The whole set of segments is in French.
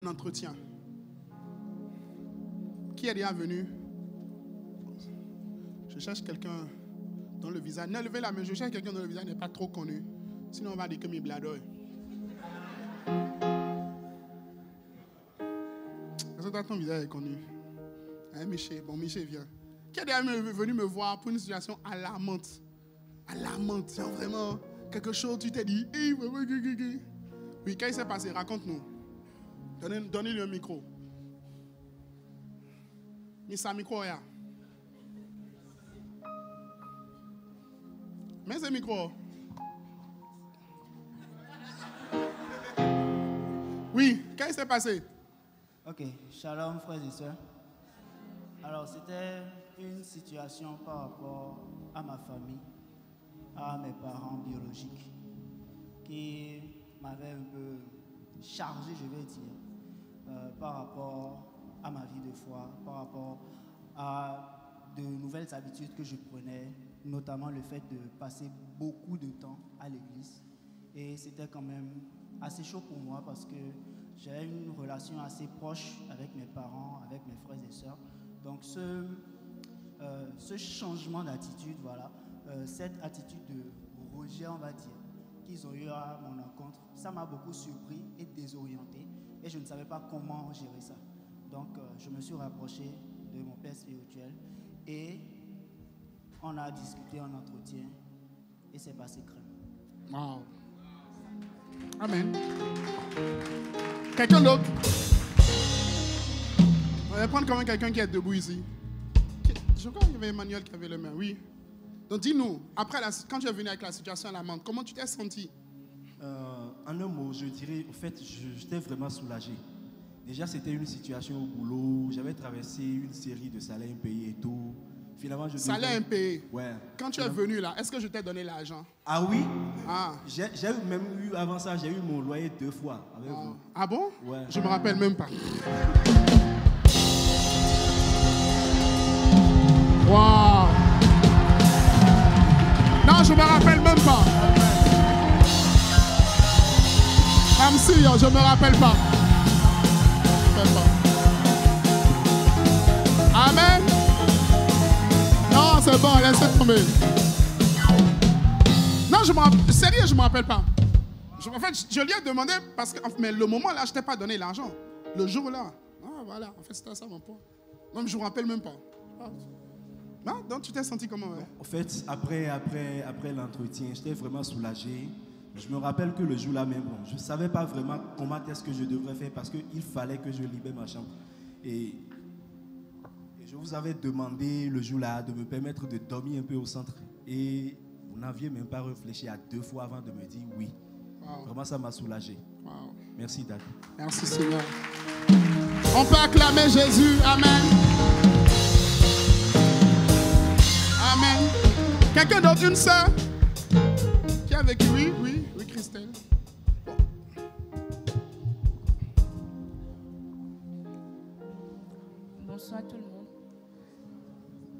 entretien. Qui est déjà venu? Je cherche quelqu'un dont le visage... Ne levez la main, je cherche quelqu'un dont le visage n'est pas trop connu. Sinon, on va dire que mi bladoy. Parce que toi, ton visage est connu. Hein, Michel? Bon, Michel, viens. Qui est déjà venu me voir pour une situation alarmante? Alarmante, c'est vraiment quelque chose, tu t'es dit... Oui, qu'est-ce qui s'est passé? Raconte-nous. Donnez-lui un micro. Misa micro, ya. Mets ce micro. Oui, qu'est-ce qui s'est passé? Ok, shalom frères et sœurs. Alors c'était une situation par rapport à ma famille, à mes parents biologiques, qui m'avaient un peu chargé, je vais dire, par rapport à ma vie de foi, par rapport à de nouvelles habitudes que je prenais, notamment le fait de passer beaucoup de temps à l'église. Et c'était quand même assez chaud pour moi parce que j'avais une relation assez proche avec mes parents, avec mes frères et sœurs. Donc ce changement d'attitude, voilà, cette attitude de rejet, on va dire, qu'ils ont eu à mon encontre, ça m'a beaucoup surpris et désorienté. Et je ne savais pas comment gérer ça. Donc je me suis rapproché de mon père spirituel et on a discuté en entretien et c'est passé crème. Wow. Amen. Quelqu'un d'autre? On va prendre quand même quelqu'un qui est debout ici. Je crois qu'il y avait Emmanuel qui avait le main. Oui. Donc dis-nous, après, quand tu es venu avec la situation à la menthe, comment tu t'es senti? En un mot, je dirais, en fait, j'étais vraiment soulagé. Déjà, c'était une situation au boulot. J'avais traversé une série de salaires impayés et tout. Finalement, salaire impayé? Ouais. Quand tu es venu là, est-ce que je t'ai donné l'argent? Ah oui? Ah. J'ai même eu, avant ça, j'ai eu mon loyer 2 fois avec vous. Ah bon? Ouais. Je me rappelle même pas. Wow. Non, je me rappelle même pas. I'm serious, je me rappelle pas. Amen. Non, c'est bon, laissez tomber. Non, sérieux, je me rappelle pas. En fait, je lui ai demandé parce que mais le moment là, je t'ai pas donné l'argent. Le jour là. Ah voilà, en fait, c'était ça mon point. Non, mais je me rappelle même pas. Ah, donc tu t'es senti comment? Ouais? En fait, après l'entretien, j'étais vraiment soulagé. Je me rappelle que le jour-là même, bon, je ne savais pas vraiment comment est-ce que je devrais faire parce qu'il fallait que je libère ma chambre. Et je vous avais demandé le jour-là de me permettre de dormir un peu au centre. Et vous n'aviez même pas réfléchi à 2 fois avant de me dire oui. Wow. Vraiment, ça m'a soulagé. Wow. Merci, Dad. Merci, Seigneur. On peut acclamer Jésus. Amen. Amen. Quelqu'un d'autre, une sœur qui est avec lui? Oui, Christelle. Bon. Bonsoir tout le monde.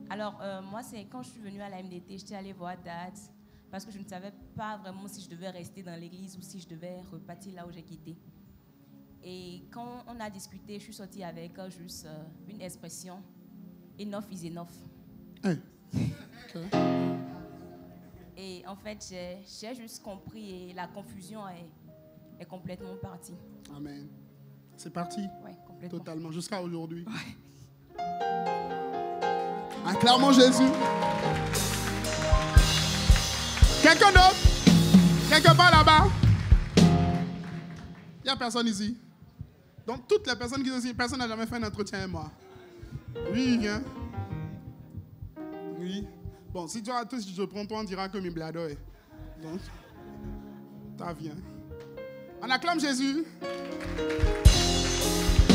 Alors, moi, c'est quand je suis venue à la MDT, j'étais allée voir Dad parce que je ne savais pas vraiment si je devais rester dans l'église ou si je devais repartir là où j'ai quitté. Et quand on a discuté, je suis sortie avec juste une expression, enough is enough. Hey. Okay. Et en fait, j'ai juste compris et la confusion est complètement partie. Amen. C'est parti? Oui, complètement. Totalement, jusqu'à aujourd'hui. Ouais. Acclamons Jésus. Quelqu'un d'autre? Quelque part là-bas? Il n'y a personne ici. Donc, toutes les personnes qui sont ici, personne n'a jamais fait un entretien avec moi. Oui, viens. Oui. Bon, si tu as tout, si je prends toi, on dira que mi bladoy. Donc, t'as viens. On acclame Jésus.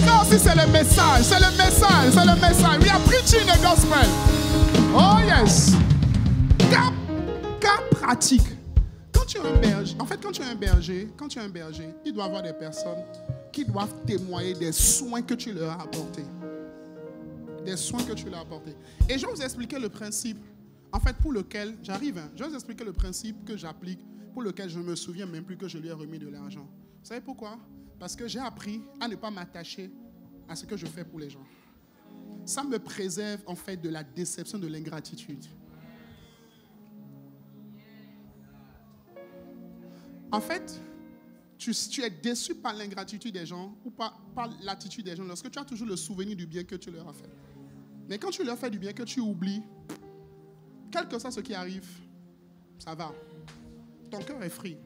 Ça aussi, c'est le message. C'est le message. C'est le message. We are preaching the gospel. Oh, yes. Cas pratique. Quand tu es un berger, en fait, quand tu es un berger, il doit y avoir des personnes qui doivent témoigner des soins que tu leur as apportés. Des soins que tu leur as apportés. Et je vais vous expliquer le principe, en fait, pour lequel, j'arrive, je vais vous expliquer le principe que j'applique, pour lequel je ne me souviens même plus que je lui ai remis de l'argent. Vous savez pourquoi? Parce que j'ai appris à ne pas m'attacher à ce que je fais pour les gens. Ça me préserve en fait de la déception, de l'ingratitude. En fait, tu es déçu par l'ingratitude des gens ou par l'attitude des gens lorsque tu as toujours le souvenir du bien que tu leur as fait. Mais quand tu leur fais du bien, que tu oublies, quel que soit ce qui arrive, ça va. Ton cœur est free.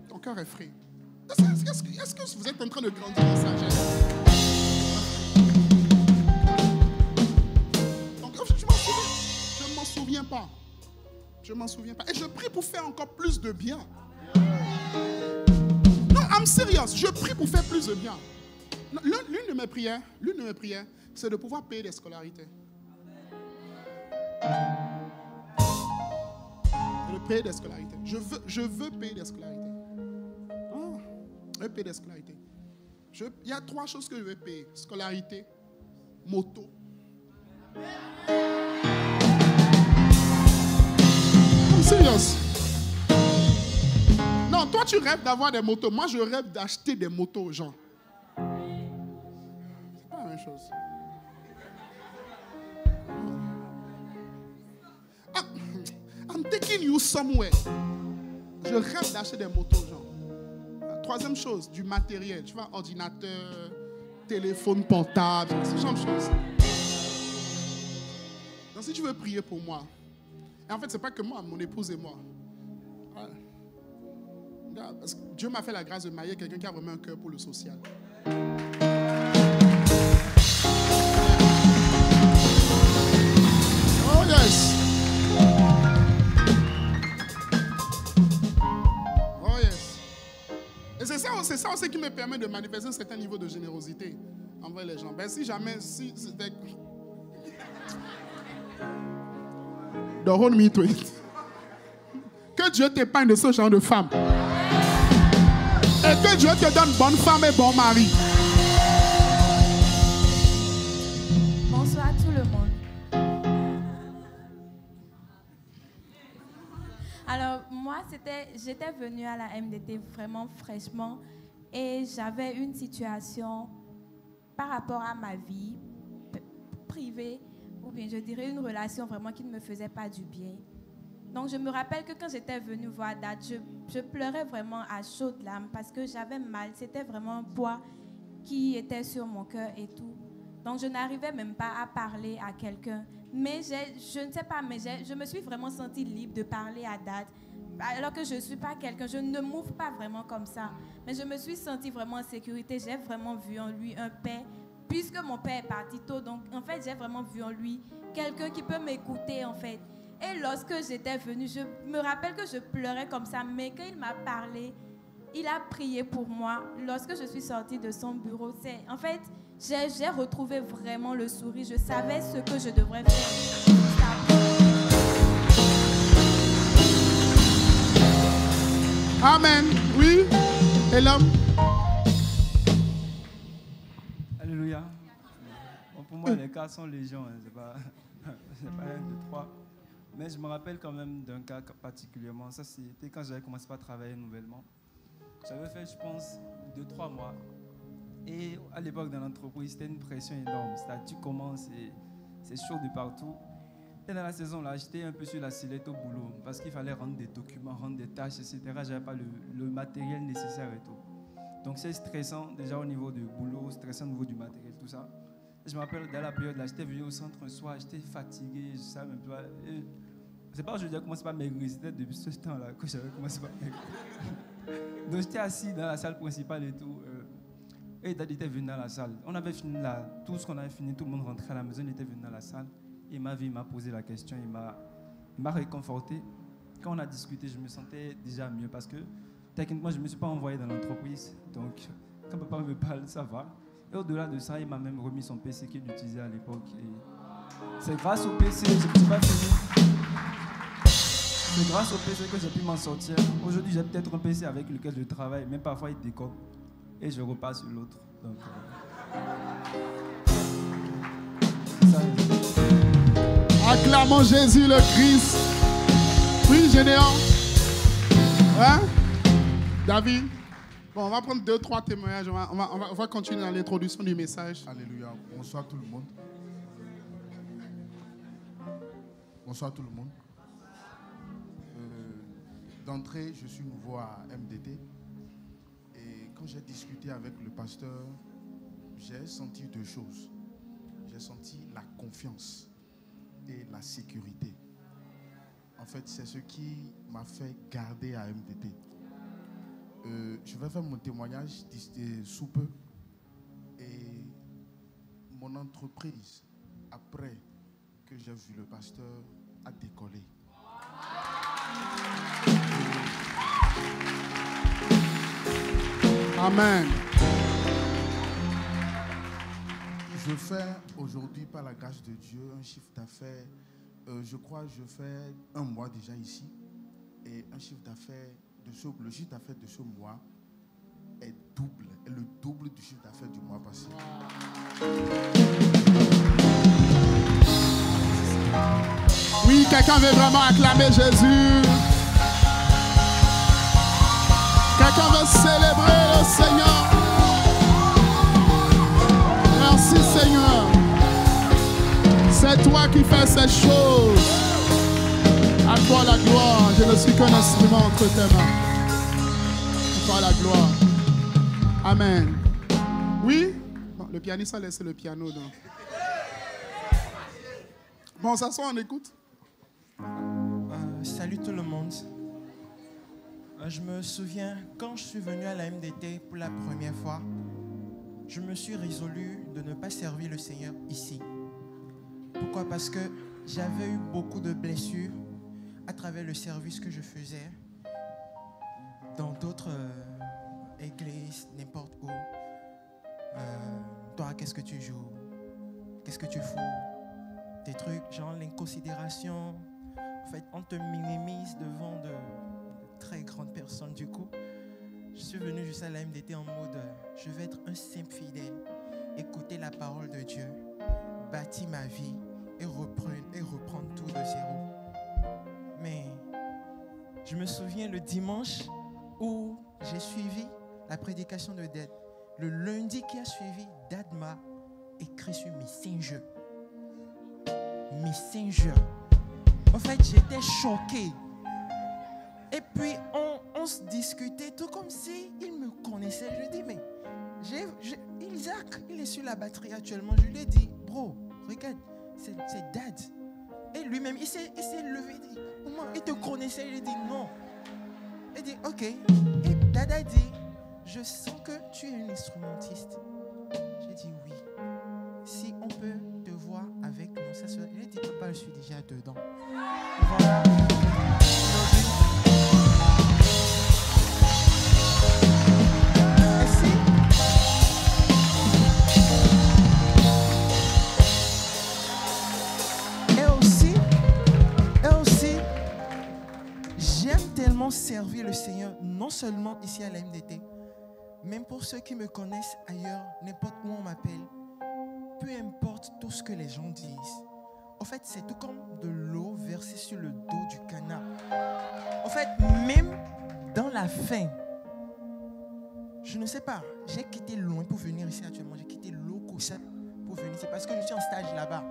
Ton cœur est free. Est-ce que vous êtes en train de grandir en sagesse? Donc, je ne m'en souviens pas. Je ne m'en souviens pas. Et je prie pour faire encore plus de bien. Non, I'm serious. Je prie pour faire plus de bien. L'une de mes prières, c'est de pouvoir payer des scolarités. De payer des scolarités. Je veux payer des scolarités. Je veux payer des scolarités. Il y a 3 choses que je veux payer. Scolarité, moto. I'm serious. Non, toi tu rêves d'avoir des motos. Moi je rêve d'acheter des motos aux gens. C'est pas la même chose. I'm taking you somewhere. Je rêve d'acheter des motos aux gens. 3e chose, du matériel. Tu vois, ordinateur, téléphone portable, ce genre de choses. Donc si tu veux prier pour moi, et en fait c'est pas que moi, mon épouse et moi. Parce que Dieu m'a fait la grâce de marier quelqu'un qui a vraiment un cœur pour le social. Oh yes. Oh yes. Et c'est ça aussi qui me permet de manifester un certain niveau de générosité envers les gens. Ben si jamais, Don't hold me to it. Que Dieu t'épargne de ce genre de femme. Et que Dieu te donne bonne femme et bon mari. Bonsoir à tout le monde. Alors, moi, j'étais venue à la MDT vraiment fraîchement et j'avais une situation par rapport à ma vie privée, ou bien je dirais une relation vraiment qui ne me faisait pas du bien. Donc, je me rappelle que quand j'étais venue voir Dad, je pleurais vraiment à chaudes larmes parce que j'avais mal. C'était vraiment un poids qui était sur mon cœur et tout. Donc, je n'arrivais même pas à parler à quelqu'un. Mais je ne sais pas, mais je me suis vraiment sentie libre de parler à Dad. Alors que je ne suis pas quelqu'un, je ne m'ouvre pas vraiment comme ça. Mais je me suis sentie vraiment en sécurité. J'ai vraiment vu en lui un père, puisque mon père est parti tôt. Donc, en fait, j'ai vraiment vu en lui quelqu'un qui peut m'écouter, en fait. Et lorsque j'étais venue, je me rappelle que je pleurais comme ça, mais quand il m'a parlé, il a prié pour moi. Lorsque je suis sortie de son bureau, en fait, j'ai retrouvé vraiment le sourire. Je savais ce que je devrais faire. Amen. Oui. Et l'homme? Alléluia. Bon, pour moi, les cas sont légion. Hein. C'est pas un, deux, trois. Mais je me rappelle quand même d'un cas particulièrement. Ça, c'était quand j'avais commencé à travailler nouvellement. J'avais fait, je pense, 2-3 mois. Et à l'époque, dans l'entreprise, c'était une pression énorme. C'est-à-dire, tu commences et c'est chaud de partout. Et dans la saison, là, j'étais un peu sur la sellette au boulot parce qu'il fallait rendre des documents, rendre des tâches, etc. Je n'avais pas le matériel nécessaire et tout. Donc, c'est stressant déjà au niveau du boulot, stressant au niveau du matériel, tout ça. Et je me rappelle, dans la période là, j'étais venu au centre un soir, j'étais fatigué, je ne savais même pas. C'est pas aujourd'hui que j'ai commencé à maigrir, c'était depuis ce temps-là que j'avais commencé à maigrir. Donc, j'étais assis dans la salle principale et tout. Et Dad était venu dans la salle. On avait fini là, tout ce qu'on avait fini, tout le monde rentrait à la maison, il était venu dans la salle. Il m'a vu, il m'a posé la question, il m'a réconforté. Quand on a discuté, je me sentais déjà mieux parce que techniquement, je ne me suis pas envoyé dans l'entreprise. Donc, quand papa me parle, ça va. Et au-delà de ça, il m'a même remis son PC qu'il utilisait à l'époque. C'est grâce au PC, je ne suis pas fini. C'est grâce au PC que j'ai pu m'en sortir. Aujourd'hui, j'ai peut-être un PC avec lequel je travaille, mais parfois il déconne. Et je repasse sur l'autre. Donc, acclamons Jésus le Christ. Oui, Généant. Hein? David, Bon, on va prendre 2-3 témoignages. On va continuer dans l'introduction du message. Alléluia. Bonsoir tout le monde. Bonsoir tout le monde. D'entrée, je suis nouveau à MDT. Et quand j'ai discuté avec le pasteur, j'ai senti 2 choses. J'ai senti la confiance et la sécurité. En fait, c'est ce qui m'a fait garder à MDT. Je vais faire mon témoignage sous peu. Et mon entreprise, après que j'ai vu le pasteur, a décollé. Amen. Je fais aujourd'hui, par la grâce de Dieu, un chiffre d'affaires. Je crois que je fais 1 mois déjà ici. Et un chiffre d'affaires, le chiffre d'affaires de ce mois est le double du chiffre d'affaires du mois passé. Oui, quelqu'un veut vraiment acclamer Jésus. Quelqu'un veut célébrer le Seigneur. Merci Seigneur. C'est toi qui fais ces choses. À toi la gloire. Je ne suis qu'un instrument entre tes mains. À toi la gloire. Amen. Oui? Bon, le pianiste a laissé le piano. Donc. Bon, ça s'assoit, on écoute. Salut tout le monde. Je me souviens, quand je suis venu à la MDT pour la première fois, je me suis résolu de ne pas servir le Seigneur ici. Pourquoi? Parce que j'avais eu beaucoup de blessures à travers le service que je faisais dans d'autres églises, n'importe où. Toi, qu'est-ce que tu joues? Qu'est-ce que tu fous? Des trucs genre l'inconsidération. En fait, on te minimise devant de très grandes personnes. Du coup, je suis venu juste à la MDT en mode je vais être un simple fidèle, écouter la parole de Dieu, bâtir ma vie et reprendre tout de zéro. Mais je me souviens le dimanche où j'ai suivi la prédication de Dad. Le lundi qui a suivi, Dad m'a écrit sur Messenger. Messenger. En fait, j'étais choqué. Et puis, on se discutait tout comme si il me connaissait. Je dis, mais Isaac, il est sur la batterie actuellement. Je lui ai dit, bro, regarde, c'est Dad. Et lui-même, il s'est levé. Il dit, comment il te connaissait? Je lui ai dit, non. Il dit, ok. Et Dad a dit, je sens que tu es un instrumentiste. J'ai dit, oui. Si on peut te voir avec nous, ça serait... Il a dit, papa, je suis déjà dedans. Voilà. Servir le Seigneur, non seulement ici à la MDT, même pour ceux qui me connaissent ailleurs, n'importe où on m'appelle, peu importe tout ce que les gens disent. En fait, c'est tout comme de l'eau versée sur le dos du canard. En fait, même dans la faim, je ne sais pas, j'ai quitté loin pour venir ici actuellement, j'ai quitté l'Okusa pour venir ici parce que je suis en stage là-bas.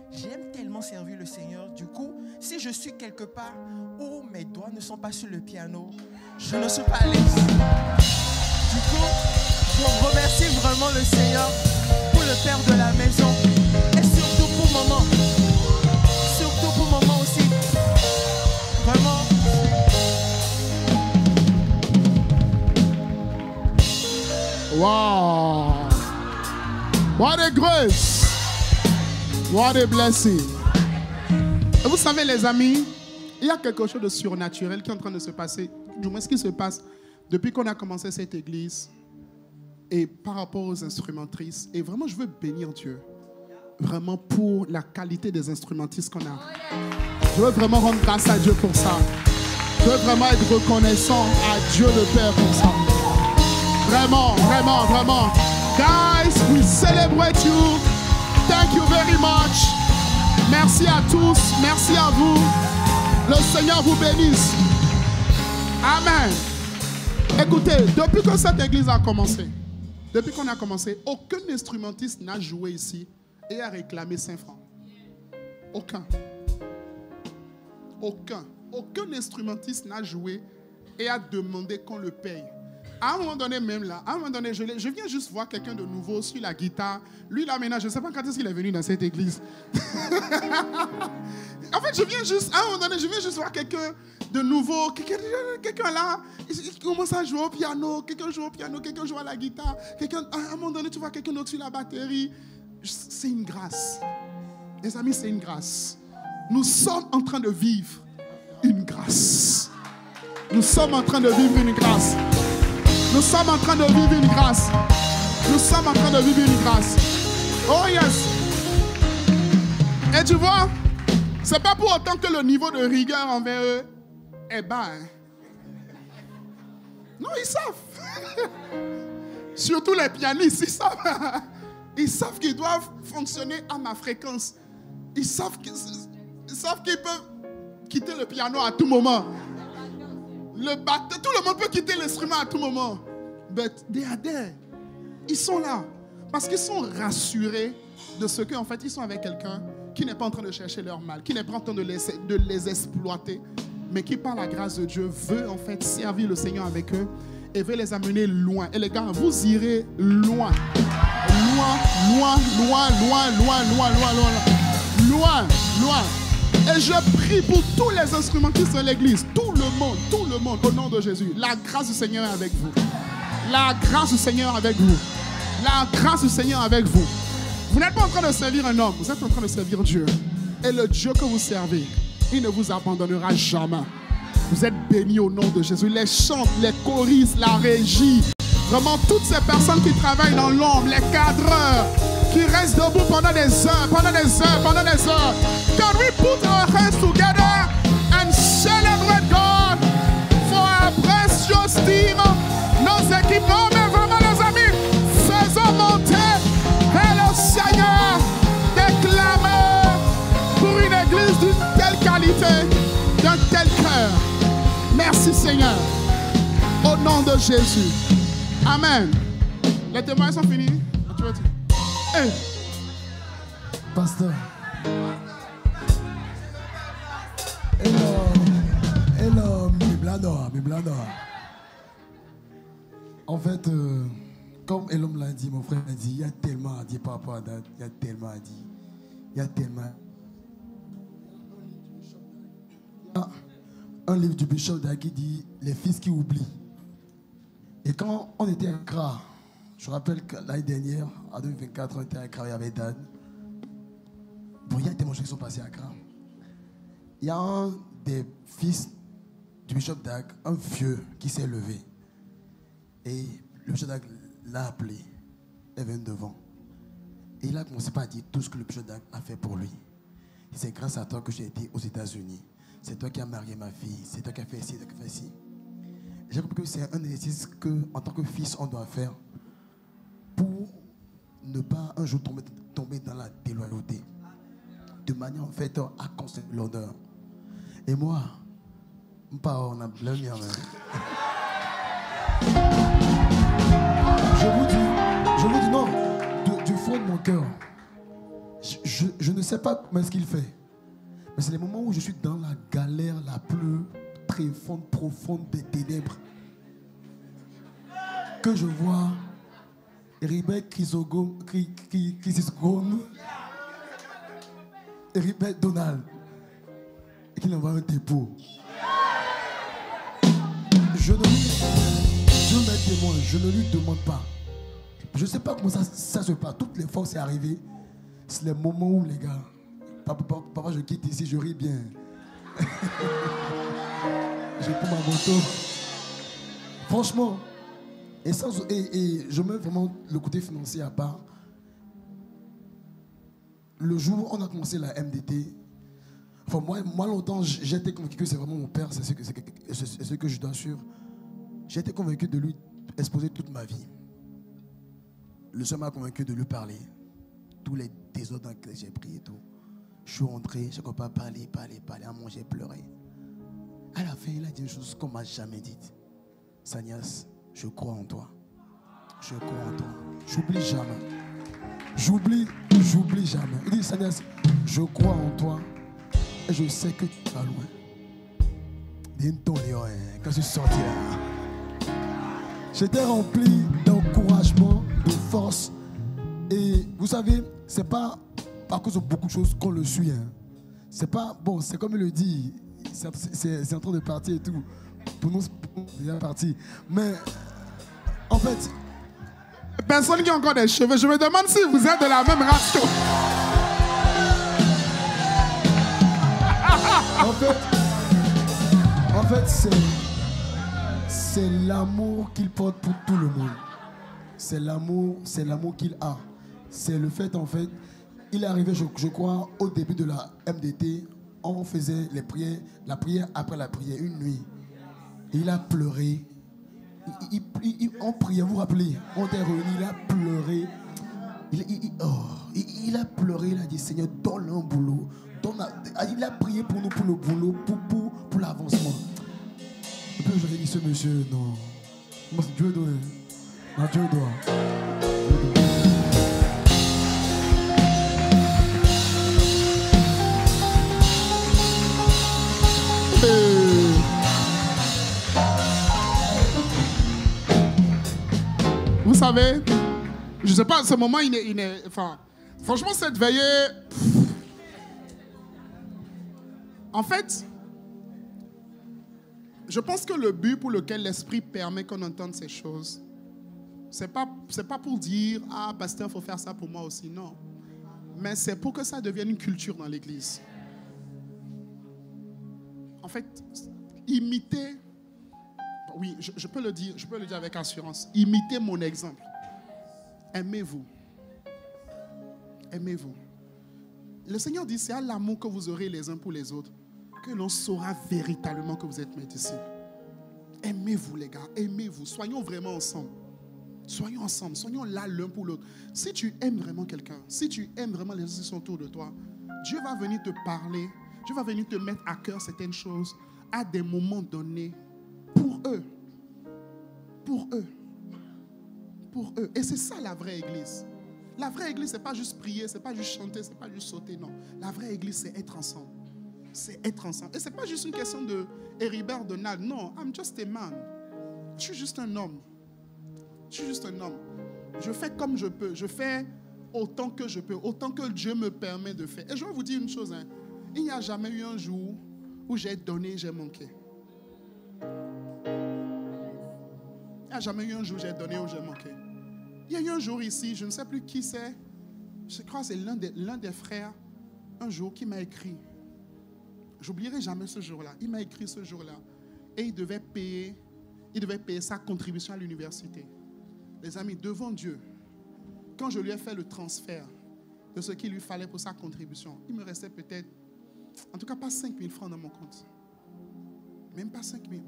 J'aime tellement servir le Seigneur. Du coup, si je suis quelque part où mes doigts ne sont pas sur le piano, je ne suis pas à l'aise. Du coup, je remercie vraiment le Seigneur pour le père de la maison. Et surtout pour maman. Surtout pour maman aussi. Vraiment. Wow! What a grace! What a blessing! Et vous savez, les amis, il y a quelque chose de surnaturel qui est en train de se passer, du moins ce qui se passe depuis qu'on a commencé cette église et par rapport aux instrumentistes. Et vraiment, je veux bénir Dieu, vraiment pour la qualité des instrumentistes qu'on a. Je veux vraiment rendre grâce à Dieu pour ça. Je veux vraiment être reconnaissant à Dieu le Père pour ça. Vraiment, vraiment, vraiment. Guys, we celebrate you. Thank you very much. Merci à tous. Merci à vous. Le Seigneur vous bénisse. Amen. Écoutez, depuis que cette église a commencé, depuis qu'on a commencé, aucun instrumentiste n'a joué ici et a réclamé 5 francs. Aucun. Aucun instrumentiste n'a joué et a demandé qu'on le paye. À un moment donné, même là, je viens juste voir quelqu'un de nouveau sur la guitare. Lui, là, maintenant, je ne sais pas quand est-ce qu'il est venu dans cette église. En fait, à un moment donné, je viens juste voir quelqu'un de nouveau. Quelqu'un là, il commence à jouer au piano. Quelqu'un joue au piano, quelqu'un joue à la guitare. À un moment donné, tu vois quelqu'un d'autre sur la batterie. C'est une grâce. Les amis, c'est une grâce. Nous sommes en train de vivre une grâce. Nous sommes en train de vivre une grâce. Nous sommes en train de vivre une grâce. Nous sommes en train de vivre une grâce. Oh yes. Et tu vois, c'est pas pour autant que le niveau de rigueur envers eux est bas. Hein. Non, ils savent. Surtout les pianistes, ils savent. Ils savent qu'ils doivent fonctionner à ma fréquence. Ils savent qu'ils peuvent quitter le piano à tout moment. Le batteur, tout le monde peut quitter l'instrument à tout moment. But they are there. Ils sont là. Parce qu'ils sont rassurés de ce qu'en fait, ils sont avec quelqu'un qui n'est pas en train de chercher leur mal, qui n'est pas en train de les exploiter, mais qui, par la grâce de Dieu, veut en fait servir le Seigneur avec eux et veut les amener loin. Et les gars, vous irez loin. Loin. Et je prie pour tous les instrumentistes de l'église, tout le monde, au nom de Jésus. La grâce du Seigneur est avec vous. La grâce du Seigneur est avec vous. La grâce du Seigneur est avec vous. Vous n'êtes pas en train de servir un homme, vous êtes en train de servir Dieu. Et le Dieu que vous servez, il ne vous abandonnera jamais. Vous êtes bénis au nom de Jésus. Les chants, les choristes, la régie, vraiment toutes ces personnes qui travaillent dans l'ombre, les cadreurs, qui restent debout pendant des heures. Can we put our hands together and celebrate God for our precious team? Nos équipements, mais vraiment les amis, faisons monter le Seigneur des clameurs pour une église d'une telle qualité, d'un tel cœur. Merci Seigneur, au nom de Jésus. Amen. Les témoins sont finis. Hey. Pasteur. Hello, mi blando. En fait, comme Elom l'a dit, mon frère l'a dit, il y a tellement à dire par rapport à date, il y a tellement à dire. Il y a tellement. Un livre du Bishop Dag qui dit les fils qui oublient. Et quand on était à Accra, je rappelle que l'année dernière, en 2024, on était à Accra avec Dan. Bon, il y a tellement de choses qui sont passées à Accra. Il y a un des fils du Bishop Dag, un vieux, qui s'est levé. Et le Bishop Dag l'a appelé. Il est venu devant. Et il a commencé par dire tout ce que le Bishop Dag a fait pour lui. C'est grâce à toi que j'ai été aux États-Unis. C'est toi qui as marié ma fille. C'est toi qui as fait ci, toi qui as fait ci. J'ai compris que c'est un exercice qu'en tant que fils, on doit faire pour ne pas un jour tomber dans la déloyauté. De manière en fait à conserver l'honneur. Et moi, on a plein de Je vous dis non, du fond de mon cœur, je ne sais pas comment est-ce qu'il fait. Mais c'est les moments où je suis dans la galère la plus profonde des ténèbres. Que je vois Heribert Chrysogone, Heribert Donald, et qu'il envoie un dépôt. Je ne lui demande pas. Je ne sais pas comment ça se passe. Toutes les fois où c'est arrivé, c'est les moments où les gars, papa, je quitte ici, je ris bien. Je prends ma moto. Franchement, et je mets vraiment le côté financier à part. Le jour où on a commencé la MDT, enfin moi longtemps, j'étais convaincu que c'est vraiment mon père, c'est ce que je dois suivre. J'étais convaincu de lui exposer toute ma vie. Le Seigneur m'a convaincu de lui parler. Tous les désordres dans lesquels j'ai pris et tout. Je suis rentré, je ne peux pas parler, à manger, pleurer. À la fin, il a dit une chose qu'on ne m'a jamais dite. Sanias, je crois en toi. Je crois en toi. J'oublie jamais. J'oublie jamais. Il dit, Sanias, je crois en toi et je sais que tu vas loin. Quand je suis sorti là, j'étais rempli d'encouragement, de force. Et vous savez, c'est pas à cause de beaucoup de choses qu'on le suit. Hein. C'est pas, bon, c'est comme il le dit, c'est en train de partir et tout. Pour nous, c'est déjà parti. Mais, en fait... Personne qui a encore des cheveux, je me demande si vous êtes de la même ratio. En fait, c'est l'amour qu'il porte pour tout le monde. C'est l'amour qu'il a. C'est le fait, en fait, il est arrivé, je crois, au début de la MDT, on faisait les prières, la prière après la prière, une nuit. Il a pleuré. On priait, vous vous rappelez, on était réunis, il a pleuré. Il a pleuré, il a dit, Seigneur, donne un boulot. Il a prié pour nous, pour le boulot, pour l'avancement. Et puis je dit, ce monsieur, non. Moi, c'est Dieu doit. Non, Dieu doit. Vous savez, je sais pas, ce moment, enfin, franchement, cette veillée, en fait, je pense que le but pour lequel l'Esprit permet qu'on entende ces choses, c'est pas pour dire, ah, pasteur, il faut faire ça pour moi aussi, non. Mais c'est pour que ça devienne une culture dans l'Église. En fait, imiter, oui, je peux le dire avec assurance, imitez mon exemple. Aimez-vous. Aimez-vous. Le Seigneur dit, c'est à l'amour que vous aurez les uns pour les autres que l'on saura véritablement que vous êtes mes disciples. Aimez-vous les gars, aimez-vous. Soyons vraiment ensemble. Soyons ensemble, soyons là l'un pour l'autre. Si tu aimes vraiment quelqu'un, si tu aimes vraiment les gens qui sont autour de toi, Dieu va venir te parler, Dieu va venir te mettre à cœur certaines choses à des moments donnés pour eux. Pour eux. Pour eux. Et c'est ça la vraie église. La vraie église, ce n'est pas juste prier, ce n'est pas juste chanter, ce n'est pas juste sauter, non. La vraie église, c'est être ensemble. C'est être ensemble. Et ce n'est pas juste une question de Héribert Donald. Non, I'm just a man. Je suis juste un homme. Je suis juste un homme. Je fais comme je peux. Je fais autant que je peux. Autant que Dieu me permet de faire. Et je vais vous dire une chose. Hein. Il n'y a jamais eu un jour où j'ai donné, j'ai manqué. Il n'y a jamais eu un jour où j'ai donné ou j'ai manqué. Il y a eu un jour ici, je ne sais plus qui c'est. Je crois que c'est l'un des frères, un jour, qui m'a écrit. J'oublierai jamais ce jour-là. Il m'a écrit ce jour-là. Et il devait payer sa contribution à l'université. Les amis, devant Dieu, quand je lui ai fait le transfert de ce qu'il lui fallait pour sa contribution, il me restait peut-être, en tout cas pas 5 000 francs dans mon compte. Même pas 5 000.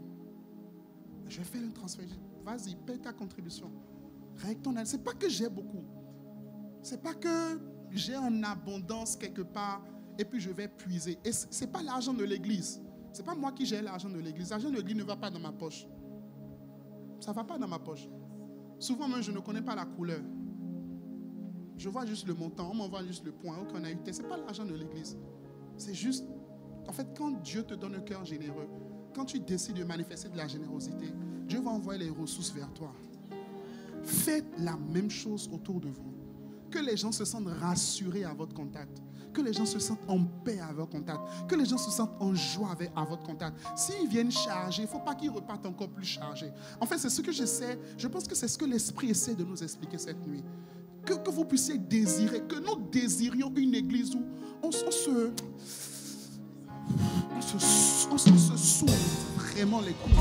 Je lui ai fait le transfert. Je dis, vas-y, paye ta contribution. Règle ton aide. Ce n'est pas que j'ai beaucoup. Ce n'est pas que j'ai en abondance quelque part et puis je vais puiser. Et ce n'est pas l'argent de l'église. Ce n'est pas moi qui gère l'argent de l'église. L'argent de l'église ne va pas dans ma poche. Ça ne va pas dans ma poche. Souvent même, je ne connais pas la couleur. Je vois juste le montant. On m'envoie juste le point qu'on a eu. Ce n'est pas l'argent de l'église. C'est juste, en fait, quand Dieu te donne un cœur généreux, quand tu décides de manifester de la générosité, Dieu va envoyer les ressources vers toi. Faites la même chose autour de vous. Que les gens se sentent rassurés à votre contact. Que les gens se sentent en paix à votre contact. Que les gens se sentent en joie à votre contact. S'ils viennent chargés, il ne faut pas qu'ils repartent encore plus chargés. En fait, c'est ce que j'essaie. Je pense que c'est ce que l'Esprit essaie de nous expliquer cette nuit. Que vous puissiez désirer, que nous désirions une église où on se s'ouvre vraiment les comptes.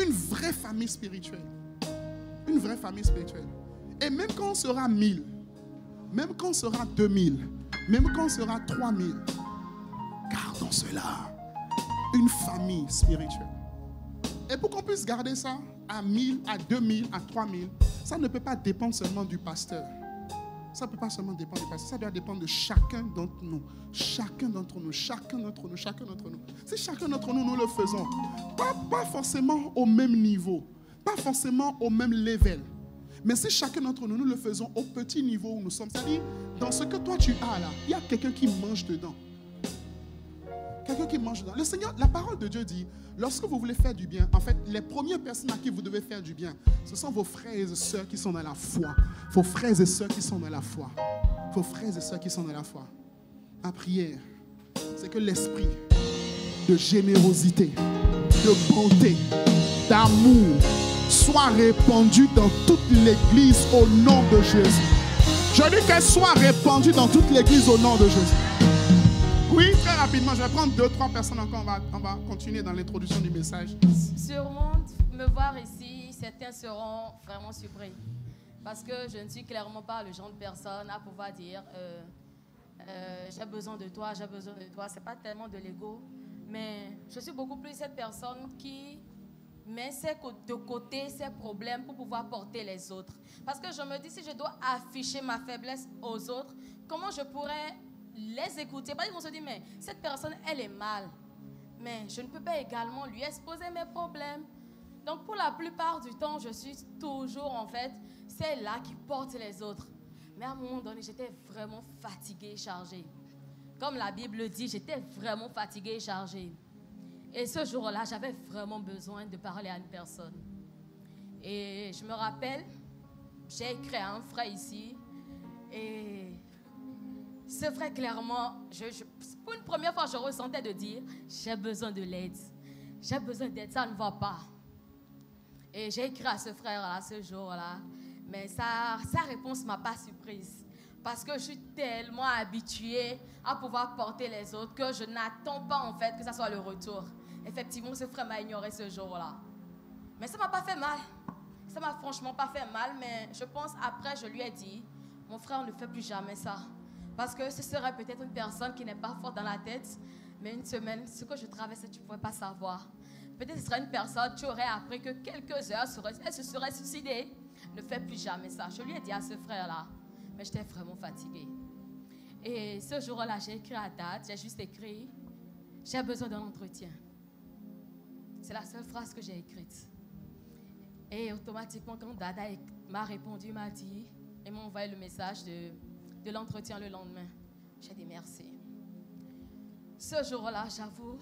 Une vraie famille spirituelle. Une vraie famille spirituelle. Et même quand on sera 1000, même quand on sera 2000, même quand on sera 3000, gardons cela. Une famille spirituelle. Et pour qu'on puisse garder ça à 1000, à 2000, à 3000, ça ne peut pas dépendre seulement du pasteur. Ça ne peut pas seulement dépendre du pasteur, ça doit dépendre de chacun d'entre nous. Chacun d'entre nous, chacun d'entre nous, chacun d'entre nous. Si chacun d'entre nous, nous le faisons, pas forcément au même niveau, pas forcément au même level, mais si chacun d'entre nous, nous le faisons au petit niveau où nous sommes, c'est-à-dire, dans ce que toi tu as là, il y a quelqu'un qui mange dedans. Quelqu'un qui mange dedans. Le Seigneur, la parole de Dieu dit, lorsque vous voulez faire du bien, en fait, les premières personnes à qui vous devez faire du bien, ce sont vos frères et sœurs qui sont dans la foi. Vos frères et sœurs qui sont dans la foi. Vos frères et sœurs qui sont dans la foi. Ma prière, c'est que l'esprit de générosité, de bonté, d'amour soit répandu dans toute l'église au nom de Jésus. Je dis qu'elle soit répandue dans toute l'église au nom de Jésus. Oui, très rapidement, je vais prendre 2-3 personnes encore, on va continuer dans l'introduction du message. Sûrement, me voir ici, certains seront vraiment surpris. Parce que je ne suis clairement pas le genre de personne à pouvoir dire j'ai besoin de toi, j'ai besoin de toi. Ce n'est pas tellement de l'ego, mais je suis beaucoup plus cette personne qui met de côté ses problèmes pour pouvoir porter les autres. Parce que je me dis, si je dois afficher ma faiblesse aux autres, comment je pourrais les écouter? Parce qu'ils vont se dire, mais cette personne, elle est mal. Mais je ne peux pas également lui exposer mes problèmes. Donc, pour la plupart du temps, je suis toujours, en fait, celle-là qui porte les autres. Mais à un moment donné, j'étais vraiment fatiguée et chargée. Comme la Bible dit, j'étais vraiment fatiguée et chargée. Et ce jour-là, j'avais vraiment besoin de parler à une personne. Et je me rappelle, j'ai écrit à un frère ici. Et ce frère, clairement, pour une première fois, je ressentais de dire, j'ai besoin de l'aide. J'ai besoin d'aide, ça ne va pas. Et j'ai écrit à ce frère-là, ce jour-là. Mais sa réponse ne m'a pas surprise. Parce que je suis tellement habituée à pouvoir porter les autres que je n'attends pas, en fait, que ça soit le retour. Effectivement, ce frère m'a ignoré ce jour-là. Mais ça ne m'a pas fait mal. Ça ne m'a franchement pas fait mal. Mais je pense, après, je lui ai dit, mon frère, ne fait plus jamais ça. Parce que ce serait peut-être une personne qui n'est pas forte dans la tête, mais une semaine, ce que je traversais, tu ne pouvais pas savoir. Peut-être que ce serait une personne, tu aurais appris que quelques heures, elle se serait suicidée. Ne fais plus jamais ça. Je lui ai dit à ce frère-là, mais j'étais vraiment fatiguée. Et ce jour-là, j'ai écrit à date, j'ai juste écrit, j'ai besoin d'un entretien. C'est la seule phrase que j'ai écrite. Et automatiquement, quand Dada m'a répondu, il m'a dit, il m'a envoyé le message de l'entretien le lendemain. J'ai dit merci. Ce jour-là, j'avoue,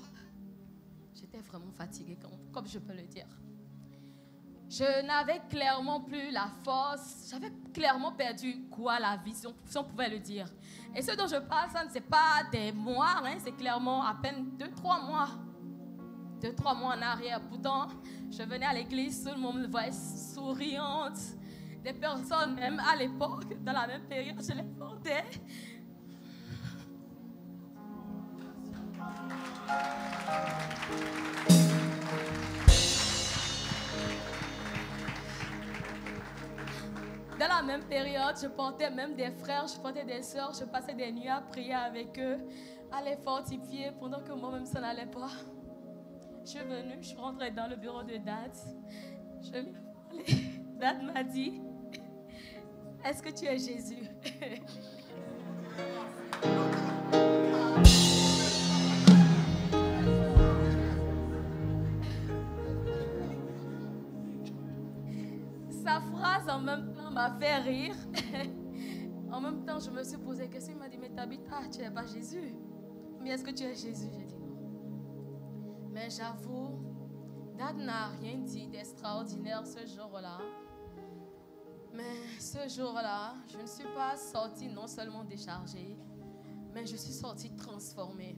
j'étais vraiment fatiguée, comme je peux le dire. Je n'avais clairement plus la force, j'avais clairement perdu la vision, si on pouvait le dire. Et ce dont je parle, ça ne c'est pas des mois, hein, c'est clairement à peine 2-3 mois. 2-3 mois en arrière. Pourtant, je venais à l'église, tout le monde me voyait souriante. Des personnes, même à l'époque, dans la même période, je les portais. Dans la même période, je portais même des frères, je portais des sœurs, je passais des nuits à prier avec eux, à les fortifier pendant que moi-même ça n'allait pas. Je suis venue, je suis rentrée dans le bureau de Dad. Je lui ai parlé. Dad m'a dit, est-ce que tu es Jésus? Sa phrase en même temps m'a fait rire. En même temps, je me suis posé la question. Il m'a dit, mais Tabitha, tu n'es pas Jésus. Mais est-ce que tu es Jésus? J'ai dit non. Mais j'avoue, Dad n'a rien dit d'extraordinaire ce jour-là. Mais ce jour-là, je ne suis pas sortie non seulement déchargée, mais je suis sortie transformée.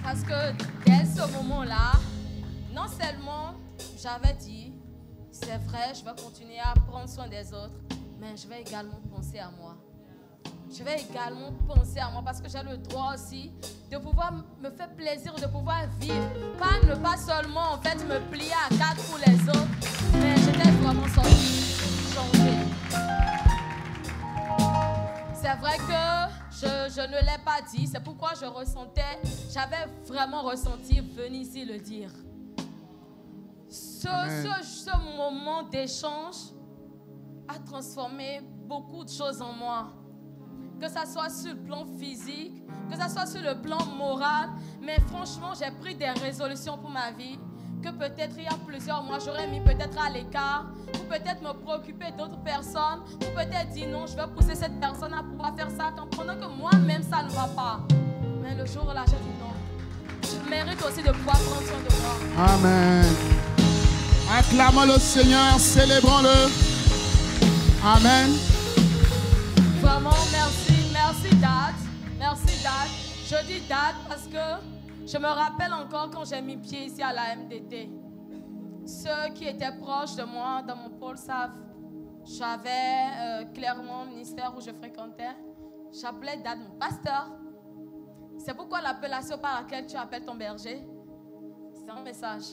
Parce que dès ce moment-là, non seulement j'avais dit, c'est vrai, je vais continuer à prendre soin des autres, mais je vais également penser à moi. Je vais également penser à moi parce que j'ai le droit aussi de pouvoir me faire plaisir, de pouvoir vivre. Ne pas seulement en fait me plier à quatre pour les autres, mais j'étais vraiment sortie changée. C'est vrai que je ne l'ai pas dit. C'est pourquoi j'avais vraiment ressenti venir ici le dire. Ce moment d'échange a transformé beaucoup de choses en moi. Que ça soit sur le plan physique, que ça soit sur le plan moral. Mais franchement, j'ai pris des résolutions pour ma vie que peut-être il y a plusieurs mois, j'aurais mis peut-être à l'écart, ou peut-être me préoccuper d'autres personnes, ou peut-être dire non, je vais pousser cette personne à pouvoir faire ça, comprenant que moi-même, ça ne va pas. Mais le jour là, j'ai dit non. Je mérite aussi de pouvoir prendre soin de moi. Amen. Acclamons le Seigneur, célébrons-le. Amen. Vraiment, merci Dad. Merci Dad. Je dis Dad parce que je me rappelle encore quand j'ai mis pied ici à la MDT. Ceux qui étaient proches de moi dans mon pôle savent. J'avais clairement le ministère où je fréquentais. J'appelais Dad mon pasteur. C'est pourquoi l'appellation par laquelle tu appelles ton berger, c'est un message.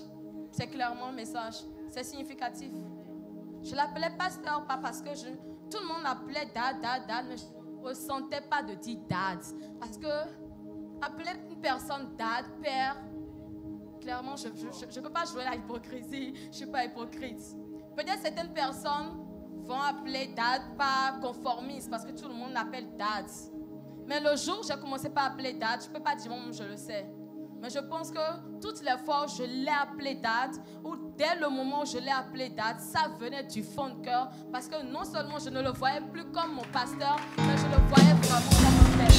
C'est clairement un message. C'est significatif. Je l'appelais pasteur, pas parce que tout le monde appelait Dad, mais je ne ressentais pas de dire Dad. Parce que appeler une personne Dad, père, clairement, je ne peux pas jouer la hypocrisie. Je ne suis pas hypocrite. Peut-être certaines personnes vont appeler Dad pas conformiste parce que tout le monde l'appelle Dad. Mais le jour où j'ai commencé par appeler Dad, je ne peux pas dire je le sais. Mais je pense que toutes les fois où je l'ai appelé Dad, ou dès le moment où je l'ai appelé Dad, ça venait du fond de cœur. Parce que non seulement je ne le voyais plus comme mon pasteur, mais je le voyais vraiment comme mon père.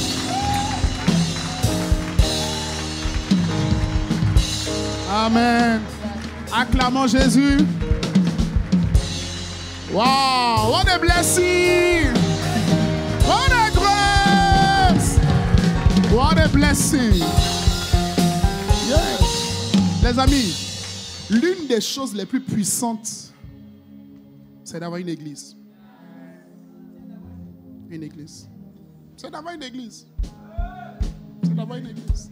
Amen. Acclamons Jésus. Wow, what a blessing. What a grace. What a blessing. Yes. Les amis, l'une des choses les plus puissantes, c'est d'avoir une église. Une église. C'est d'avoir une église. C'est d'avoir une église.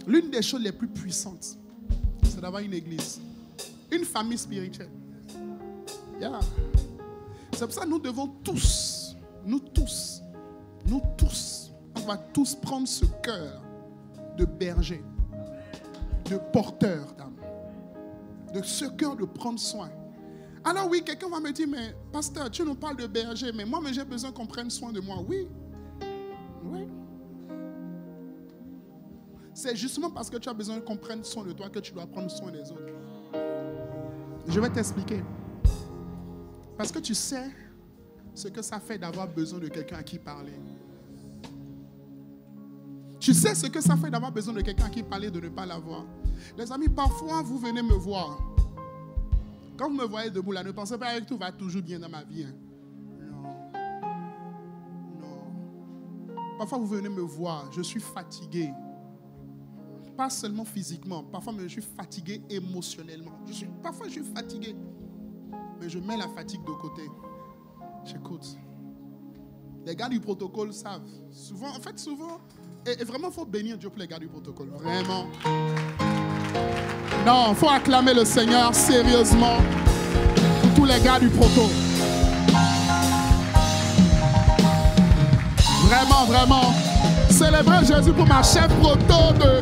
L'une des choses les plus puissantes, c'est d'avoir une église. Une famille spirituelle. Yeah. C'est pour ça que nous devons tous, on va tous prendre ce cœur de berger, de porteur d'âme, de ce cœur de prendre soin. Alors oui, quelqu'un va me dire, mais pasteur, tu nous parles de berger, mais moi, j'ai besoin qu'on prenne soin de moi. Oui. Oui. C'est justement parce que tu as besoin qu'on prenne soin de toi que tu dois prendre soin des autres. Je vais t'expliquer. Parce que tu sais ce que ça fait d'avoir besoin de quelqu'un à qui parler. Tu sais ce que ça fait d'avoir besoin de quelqu'un à qui parler, de ne pas l'avoir. Les amis, parfois, vous venez me voir. Quand vous me voyez debout là, ne pensez pas que tout va toujours bien dans ma vie. Hein. Non. Parfois, vous venez me voir, je suis fatigué. Pas seulement physiquement, parfois je suis fatigué émotionnellement. Parfois je suis fatigué, mais je mets la fatigue de côté. J'écoute. Les gars du protocole savent. Souvent, et vraiment, il faut bénir Dieu pour les gars du protocole. Vraiment. Non, il faut acclamer le Seigneur sérieusement pour tous les gars du proto. Vraiment, vraiment. Célébrez Jésus pour ma chef proto de...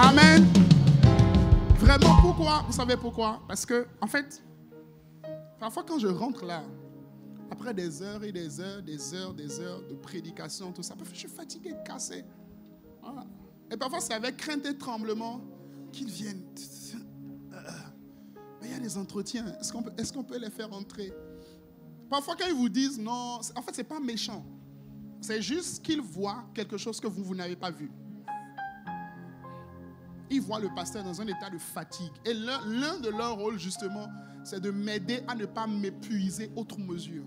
Amen. Vraiment, pourquoi? Vous savez pourquoi? Parce que, en fait, parfois quand je rentre là, après des heures et des heures de prédication, tout ça, parfois je suis fatigué, cassé. Voilà. Et parfois c'est avec crainte et tremblement qu'ils viennent. Mais il y a des entretiens. Est-ce qu'on peut les faire entrer? Parfois quand ils vous disent non, en fait c'est pas méchant. C'est juste qu'ils voient quelque chose que vous n'avez pas vu. Ils voient le pasteur dans un état de fatigue. Et l'un de leurs rôles, justement, c'est de m'aider à ne pas m'épuiser outre mesure.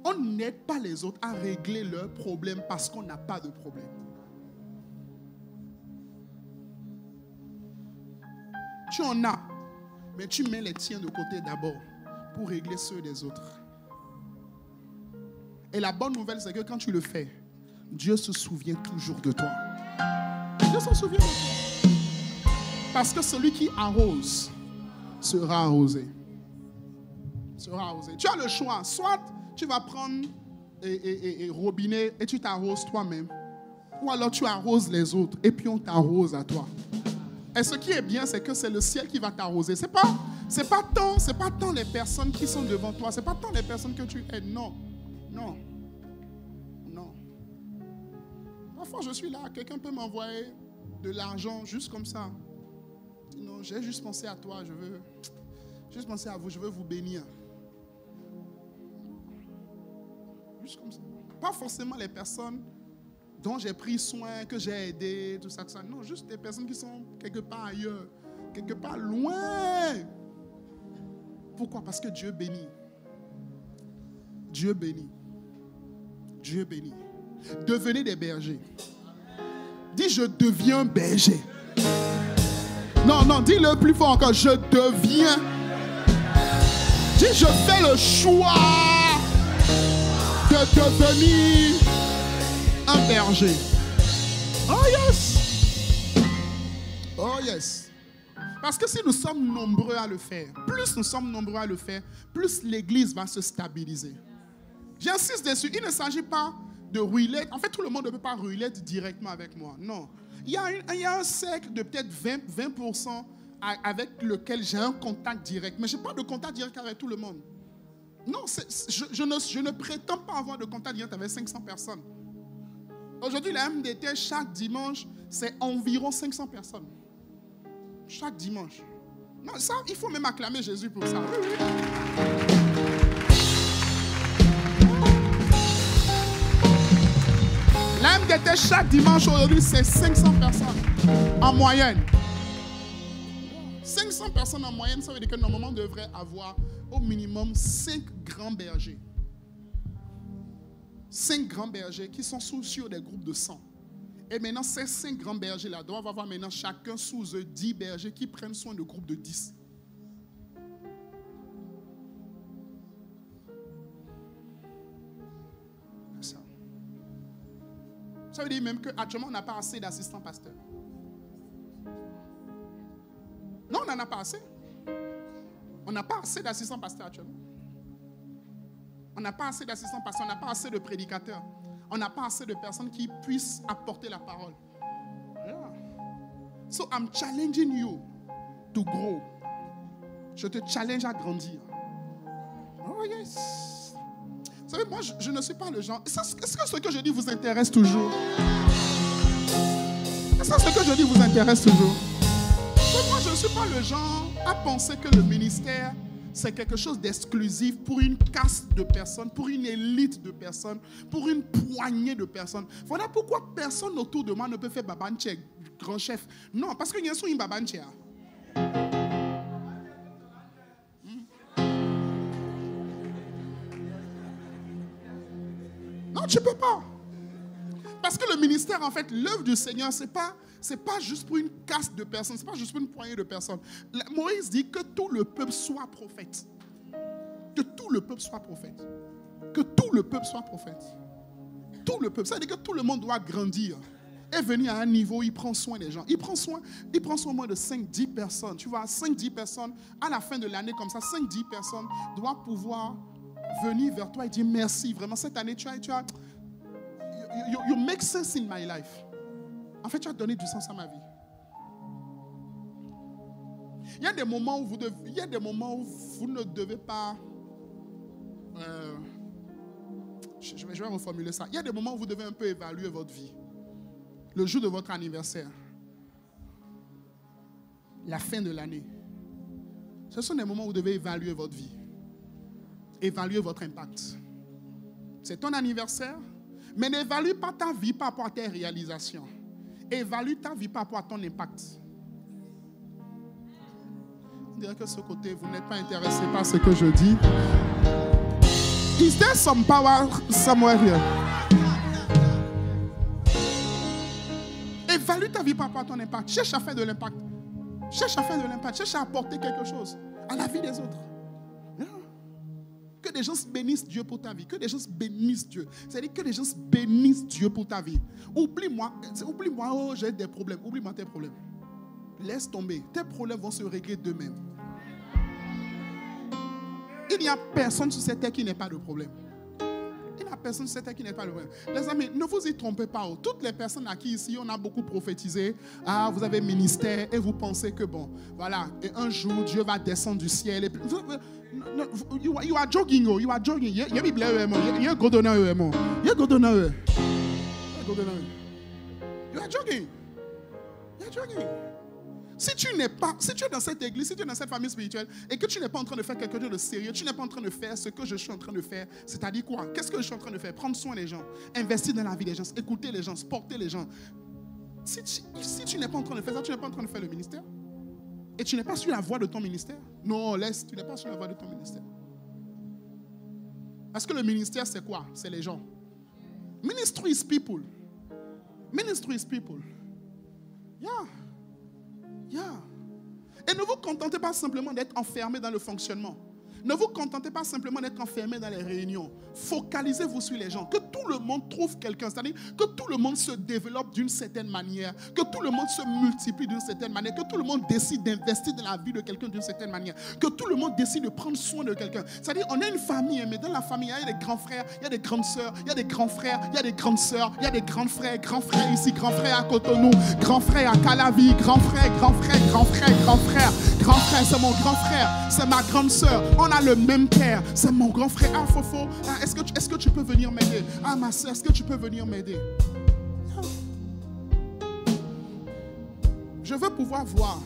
On n'aide pas les autres à régler leurs problèmes parce qu'on n'a pas de problème. Tu en as, mais tu mets les tiens de côté d'abord pour régler ceux des autres. Et la bonne nouvelle, c'est que quand tu le fais, Dieu se souvient toujours de toi. Dieu s'en souvient de toi. Parce que celui qui arrose sera arrosé. Sera arrosé. Tu as le choix. Soit tu vas prendre et robinet et tu t'arroses toi-même. Ou alors tu arroses les autres et puis on t'arrose à toi. Et ce qui est bien, c'est que c'est le ciel qui va t'arroser. C'est pas tant les personnes qui sont devant toi. C'est pas tant les personnes que tu aides. Non. Non. Non. Parfois, je suis là. Quelqu'un peut m'envoyer de l'argent juste comme ça. Non, j'ai juste pensé à toi. Je veux juste penser à vous. Je veux vous bénir. Juste comme ça. Pas forcément les personnes dont j'ai pris soin, que j'ai aidé, tout ça, tout ça. Non, juste des personnes qui sont quelque part ailleurs, quelque part loin. Pourquoi? Parce que Dieu bénit. Dieu bénit. Dieu bénit. Devenez des bergers. Dis, je deviens berger. Non, dis-le plus fort encore. Je deviens. Dis, je fais le choix de devenir un berger. Oh yes. Oh yes. Parce que si nous sommes nombreux à le faire, plus nous sommes nombreux à le faire, plus l'église va se stabiliser. J'insiste dessus, il ne s'agit pas de ruiller. En fait, tout le monde ne peut pas ruiller directement avec moi. Non. Il y a un cercle de peut-être 20% avec lequel j'ai un contact direct. Mais je n'ai pas de contact direct avec tout le monde. Non, je ne prétends pas avoir de contact direct avec 500 personnes. Aujourd'hui, la MDT, chaque dimanche, c'est environ 500 personnes. Chaque dimanche. Non, ça, il faut même acclamer Jésus pour ça. Oui, oui. La MDT, chaque dimanche aujourd'hui, c'est 500 personnes en moyenne. 500 personnes en moyenne, ça veut dire que normalement, on devrait avoir au minimum 5 grands bergers. 5 grands bergers qui sont sur des groupes de 100. Et maintenant, ces 5 grands bergers-là doivent avoir maintenant chacun sous eux 10 bergers qui prennent soin de groupes de 10. Ça. Ça veut dire même qu'actuellement, on n'a pas assez d'assistants pasteurs. Non, on n'en a pas assez. On n'a pas assez d'assistants pasteurs actuellement. On n'a pas assez d'assistants pasteurs, on n'a pas assez de prédicateurs. On n'a pas assez de personnes qui puissent apporter la parole. Yeah. So I'm challenging you to grow. Je te challenge à grandir. Oh yes. Vous savez, moi, je ne suis pas le genre. Est-ce que ce que je dis vous intéresse toujours? Est-ce que ce que je dis vous intéresse toujours? Moi, je ne suis pas le genre à penser que le ministère, c'est quelque chose d'exclusif pour une caste de personnes, pour une élite de personnes, pour une poignée de personnes. Voilà pourquoi personne autour de moi ne peut faire babanche, grand chef. Non, parce qu'il y a une babanche. Non, tu ne peux pas. Parce que le ministère, en fait, l'œuvre du Seigneur, c'est pas juste pour une caste de personnes, c'est pas juste pour une poignée de personnes. Moïse dit que tout le peuple soit prophète. Que tout le peuple soit prophète. Que tout le peuple soit prophète. Tout le peuple. Ça veut dire que tout le monde doit grandir et venir à un niveau où il prend soin des gens. Il prend soin au moins de 5-10 personnes. Tu vois, 5-10 personnes, à la fin de l'année comme ça, 5-10 personnes doivent pouvoir venir vers toi et dire merci. Vraiment, cette année, tu as you make sense in my life. En fait, tu as donné du sens à ma vie. Il y a des moments où vous ne devez pas... je vais reformuler ça. Il y a des moments où vous devez un peu évaluer votre vie. Le jour de votre anniversaire. La fin de l'année. Ce sont des moments où vous devez évaluer votre vie. Évaluer votre impact. C'est ton anniversaire, mais n'évalue pas ta vie par rapport à tes réalisations. Évalue ta vie par rapport à ton impact. On dirait que ce côté, vous n'êtes pas intéressé par ce que je dis. Is there some power somewhere here? Évalue ta vie par rapport à ton impact. Cherche à faire de l'impact. Cherche à faire de l'impact. Cherche à apporter quelque chose à la vie des autres. Yeah. Que des gens bénissent Dieu pour ta vie. Que des gens bénissent Dieu. C'est-à-dire que des gens bénissent Dieu pour ta vie. Oublie-moi, oh, j'ai des problèmes. Oublie-moi tes problèmes. laisse tomber. Tes problèmes vont se régler d'eux-mêmes. Il n'y a personne sur cette terre qui n'ait pas de problème. Il n'y a personne sur cette terre qui n'ait pas de problème. Les amis, ne vous y trompez pas. Toutes les personnes à qui ici, on a beaucoup prophétisé. Ah, vous avez ministère et vous pensez que bon, voilà, et un jour, Dieu va descendre du ciel. You are joking, oh, you are joking. You are joking. You are joking. Si tu es dans cette église, si tu es dans cette famille spirituelle et que tu n'es pas en train de faire quelque chose de sérieux, tu n'es pas en train de faire ce que je suis en train de faire, c'est-à-dire quoi? Qu'est-ce que je suis en train de faire? Prendre soin des gens, investir dans la vie des gens, écouter les gens, supporter les gens. Si tu n'es pas en train de faire ça, tu n'es pas en train de faire le ministère. Et tu n'es pas sur la voie de ton ministère. Non, laisse, tu n'es pas sur la voie de ton ministère. Parce que le ministère, c'est quoi? C'est les gens. Ministry is people. Ministry is people. Yeah. Et ne vous contentez pas simplement d'être enfermé dans le fonctionnement. Ne vous contentez pas simplement d'être enfermé dans les réunions. Focalisez-vous sur les gens. Que tout le monde trouve quelqu'un. C'est-à-dire que tout le monde se développe d'une certaine manière. Que tout le monde se multiplie d'une certaine manière. Que tout le monde décide d'investir dans la vie de quelqu'un d'une certaine manière. Que tout le monde décide de prendre soin de quelqu'un. C'est-à-dire on est une famille, mais dans la famille, il y a des grands frères, il y a des grandes sœurs, il y a des grands frères, il y a des grandes sœurs, il y a des grands frères ici, grand frère à Cotonou, grand frère à Calavi, grand frère, c'est mon grand frère, c'est ma grande sœur. On a le même père, c'est mon grand frère. Ah, Fofo, est-ce que tu peux venir m'aider? Ah, ma soeur, est-ce que tu peux venir m'aider? Je veux pouvoir voir.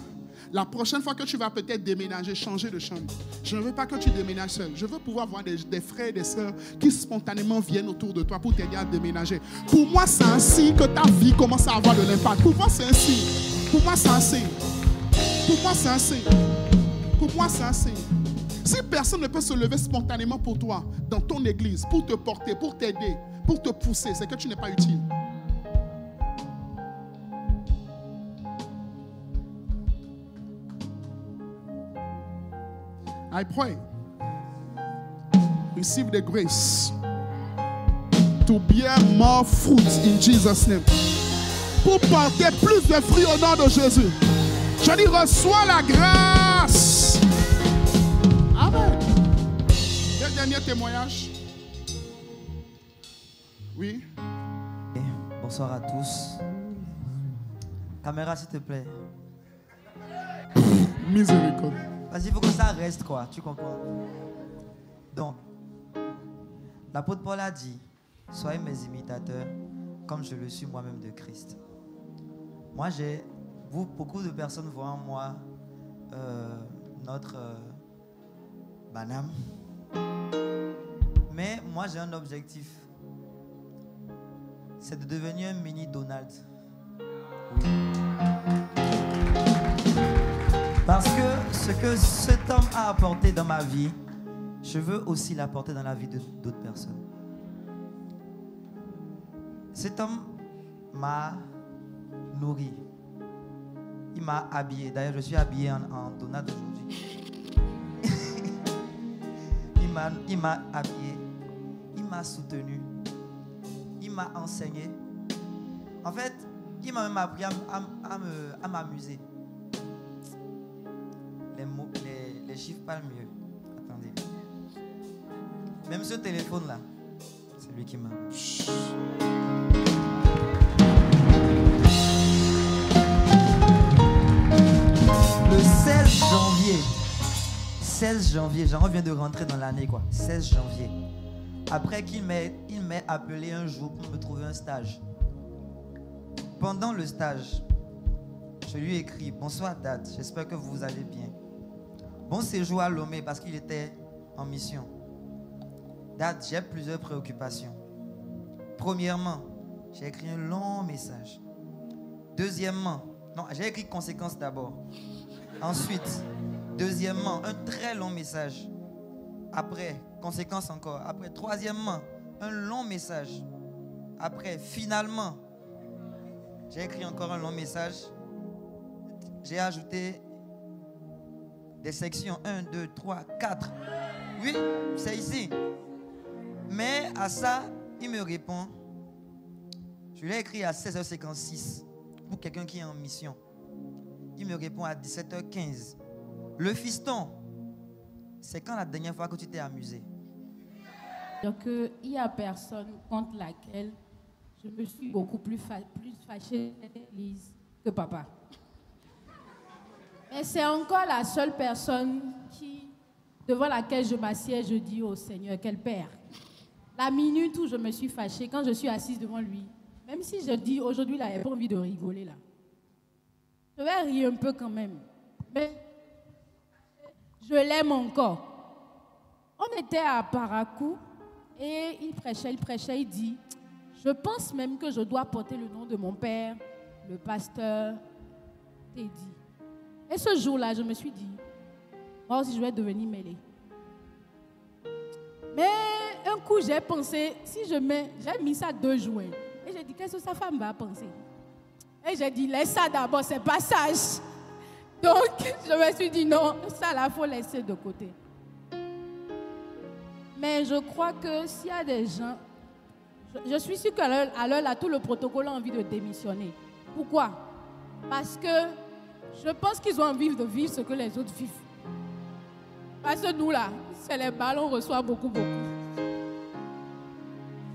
La prochaine fois que tu vas peut-être déménager, changer de chambre, je ne veux pas que tu déménages seul. Je veux pouvoir voir des frères et des sœurs qui spontanément viennent autour de toi pour t'aider à déménager. Pour moi, c'est ainsi que ta vie commence à avoir de l'impact. Pour moi, c'est ainsi. Pour moi, c'est ainsi. Pour moi, c'est ainsi. Pour moi, c'est ainsi. Si personne ne peut se lever spontanément pour toi, dans ton église, pour te porter, pour t'aider, pour te pousser, c'est que tu n'es pas utile. I pray, receive the grace to bear more fruit in Jesus' name. Pour porter plus de fruits au nom de Jésus. Je dis, reçois la grâce. Amen. Le dernier témoignage. Oui. Bonsoir à tous. Caméra, s'il te plaît. Miséricorde. Vas-y, il faut que ça reste, quoi. Tu comprends? Donc, l'apôtre Paul a dit, soyez mes imitateurs, comme je le suis moi-même de Christ. Moi, beaucoup de personnes voient en moi notre Banham. Mais moi, j'ai un objectif. C'est de devenir un mini Donald. Oui. Parce que ce que cet homme a apporté dans ma vie, je veux aussi l'apporter dans la vie d'autres personnes. Cet homme m'a nourri. Il m'a habillé. D'ailleurs, je suis habillé en Donald aujourd'hui. Il m'a habillé. Il m'a soutenu. Il m'a enseigné. En fait, il m'a même appris à m'amuser. Les chiffres parlent mieux. Attendez. Même ce téléphone-là, c'est lui qui m'a. Le 16 janvier, j'en viens de rentrer dans l'année, quoi. 16 janvier. Après qu'il m'ait appelé un jour pour me trouver un stage. Pendant le stage, je lui ai écrit, bonsoir Dad, j'espère que vous allez bien. Bon séjour à Lomé parce qu'il était en mission. Dad, j'ai plusieurs préoccupations. Premièrement, j'ai écrit un long message. Deuxièmement, non, j'ai écrit conséquences d'abord. Ensuite, deuxièmement, un très long message. Après, conséquences encore. Après, troisièmement, un long message. Après, finalement, j'ai écrit encore un long message. J'ai ajouté des sections 1, 2, 3, 4. Oui, c'est ici. Mais à ça, il me répond. Je l'ai écrit à 16h56 pour quelqu'un qui est en mission. Il me répond à 17h15. Le fiston, c'est quand la dernière fois que tu t'es amusé? Donc, il n'y a personne contre laquelle je me suis beaucoup plus fâchée à l'église que papa. Mais c'est encore la seule personne devant laquelle je m'assieds, je dis au Seigneur, quel Père. La minute où je me suis fâchée, quand je suis assise devant lui, même si je dis aujourd'hui, là, il n'a pas envie de rigoler, là. Je vais rire un peu quand même. Mais je l'aime encore. On était à Parakou et il prêchait, il dit, je pense même que je dois porter le nom de mon père, le pasteur Teddy. Et ce jour-là, je me suis dit, moi aussi je vais devenir mêlée. Mais un coup, j'ai pensé, j'ai mis ça 2 jours. Et j'ai dit, qu'est-ce que sa femme va penser? Et j'ai dit, laisse ça d'abord, c'est pas sage. Donc, je me suis dit, non, ça là, il faut laisser de côté. Mais je crois que s'il y a des gens, je suis sûre qu'à l'heure là, tout le protocole a envie de démissionner. Pourquoi? Parce que je pense qu'ils ont envie de vivre ce que les autres vivent. Parce que nous là, c'est les balles, on reçoit beaucoup.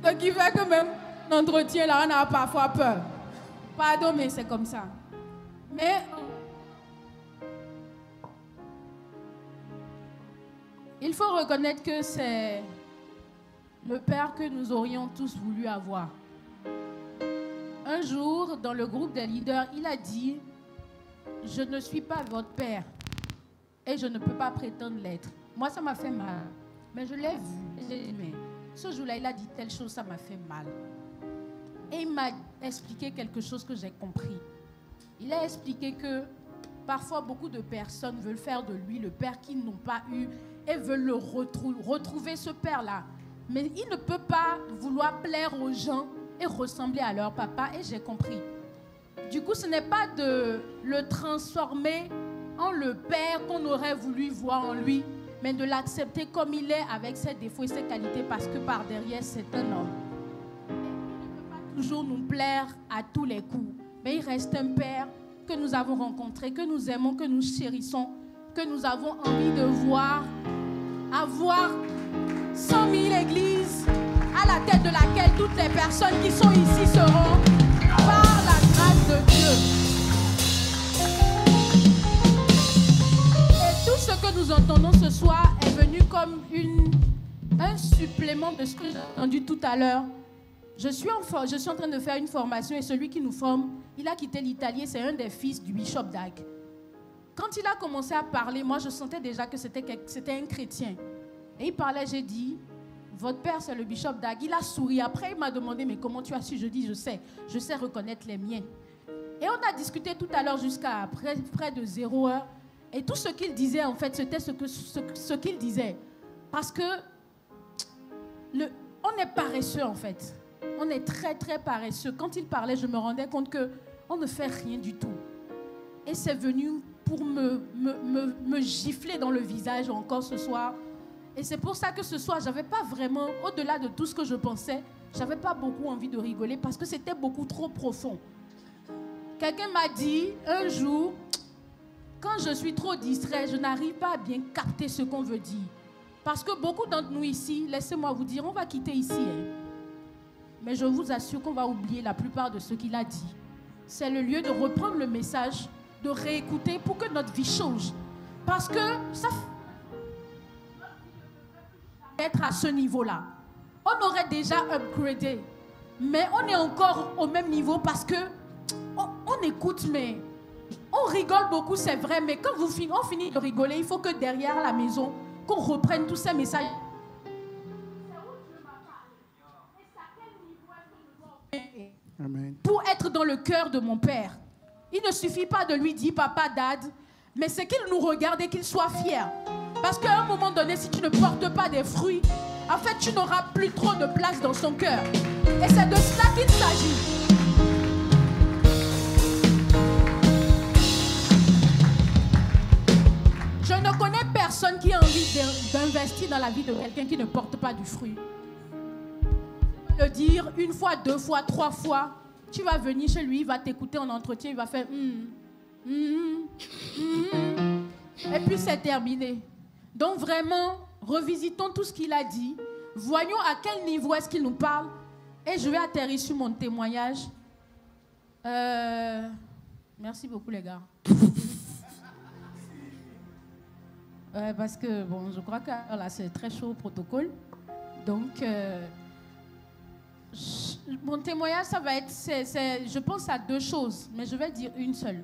Ce qui fait que même l'entretien là, on a parfois peur. Pardon, mais c'est comme ça. Mais il faut reconnaître que c'est le père que nous aurions tous voulu avoir. Un jour, dans le groupe des leaders, il a dit, je ne suis pas votre père et je ne peux pas prétendre l'être. Moi, ça m'a fait mal. Mais je l'ai vu. J'ai dit, mais ce jour-là, il a dit telle chose, ça m'a fait mal. Et il m'a expliqué quelque chose que j'ai compris. Il a expliqué que parfois, beaucoup de personnes veulent faire de lui le père qu'ils n'ont pas eu et veulent le retrouver ce père-là. Mais il ne peut pas vouloir plaire aux gens et ressembler à leur papa. Et j'ai compris. Du coup, ce n'est pas de le transformer en le père qu'on aurait voulu voir en lui, mais de l'accepter comme il est avec ses défauts et ses qualités, parce que par derrière, c'est un homme. Il ne peut pas toujours nous plaire à tous les coups, mais il reste un père que nous avons rencontré, que nous aimons, que nous chérissons, que nous avons envie de voir, avoir 100 000 églises à la tête de laquelle toutes les personnes qui sont ici seront par la grâce de Dieu. Et tout ce que nous entendons ce soir est venu comme un supplément de ce que j'ai entendu tout à l'heure. Je suis en train de faire une formation et celui qui nous forme, il a quitté l'Italie, c'est un des fils du Bishop Dag. Quand il a commencé à parler, moi je sentais déjà que c'était un chrétien. Et il parlait, j'ai dit, votre père c'est le Bishop Dag. Il a souri. Après il m'a demandé, mais comment tu as su? Je dis, je sais reconnaître les miens. Et on a discuté tout à l'heure jusqu'à près de 0 heure. Et tout ce qu'il disait en fait, c'était ce qu'il disait. Parce que on est paresseux en fait. On est très très paresseux. Quand il parlait, je me rendais compte qu'on ne fait rien du tout. Et c'est venu pour me gifler dans le visage encore ce soir. Et c'est pour ça que ce soir, je n'avais pas vraiment, au-delà de tout ce que je pensais, je n'avais pas beaucoup envie de rigoler parce que c'était beaucoup trop profond. Quelqu'un m'a dit un jour, quand je suis trop distrait, je n'arrive pas à bien capter ce qu'on veut dire. Parce que beaucoup d'entre nous ici, laissez-moi vous dire, on va quitter ici. Mais je vous assure qu'on va oublier la plupart de ce qu'il a dit. C'est le lieu de reprendre le message, de réécouter pour que notre vie change. Parce que ça être à ce niveau-là. On aurait déjà upgradé. Mais on est encore au même niveau parce que on écoute, mais on rigole beaucoup, c'est vrai. Mais quand on finit de rigoler, il faut que derrière la maison, qu'on reprenne tous ces messages. Amen. Pour être dans le cœur de mon père. Il ne suffit pas de lui dire papa, dad, mais c'est qu'il nous regarde et qu'il soit fier. Parce qu'à un moment donné, si tu ne portes pas des fruits, en fait, tu n'auras plus trop de place dans son cœur. Et c'est de cela qu'il s'agit. Je ne connais personne qui a envie d'investir dans la vie de quelqu'un qui ne porte pas du fruit. Tu vas le dire 1 fois, 2 fois, 3 fois. Tu vas venir chez lui, il va t'écouter en entretien, il va faire Et puis c'est terminé. Donc vraiment, revisitons tout ce qu'il a dit. Voyons à quel niveau est-ce qu'il nous parle. Et je vais atterrir sur mon témoignage. Merci beaucoup les gars. Parce que bon, je crois que là c'est très chaud au protocole. Donc mon témoignage, ça va être, je pense à deux choses, mais je vais dire une seule.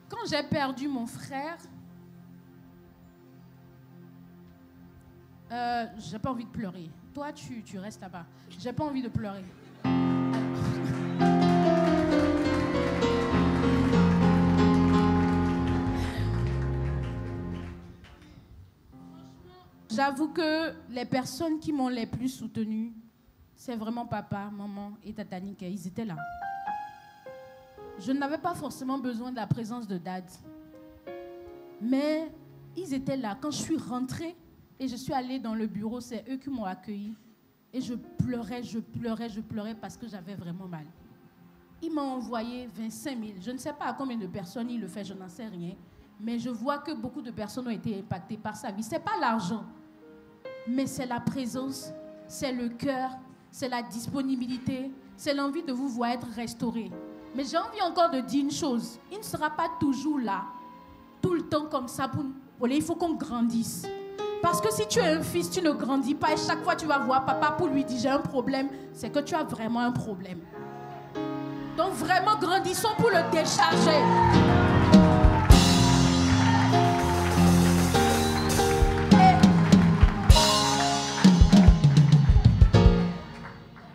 Quand j'ai perdu mon frère, j'ai pas envie de pleurer. Toi, tu restes là-bas. J'ai pas envie de pleurer. J'avoue que les personnes qui m'ont les plus soutenue, c'est vraiment papa, maman et Tata Nika. Ils étaient là. Je n'avais pas forcément besoin de la présence de Dad. Mais ils étaient là. Quand je suis rentrée et je suis allée dans le bureau, c'est eux qui m'ont accueillie. Et je pleurais parce que j'avais vraiment mal. Ils m'ont envoyé 25 000. Je ne sais pas à combien de personnes il le fait, je n'en sais rien. Mais je vois que beaucoup de personnes ont été impactées par sa vie. Ce n'est pas l'argent, mais c'est la présence, c'est le cœur, c'est la disponibilité, c'est l'envie de vous voir être restauré. Mais j'ai envie encore de dire une chose. Il ne sera pas toujours là, tout le temps comme ça pour nous épauler. Il faut qu'on grandisse. Parce que si tu es un fils, tu ne grandis pas et chaque fois tu vas voir papa pour lui dire j'ai un problème, c'est que tu as vraiment un problème. Donc vraiment grandissons pour le décharger.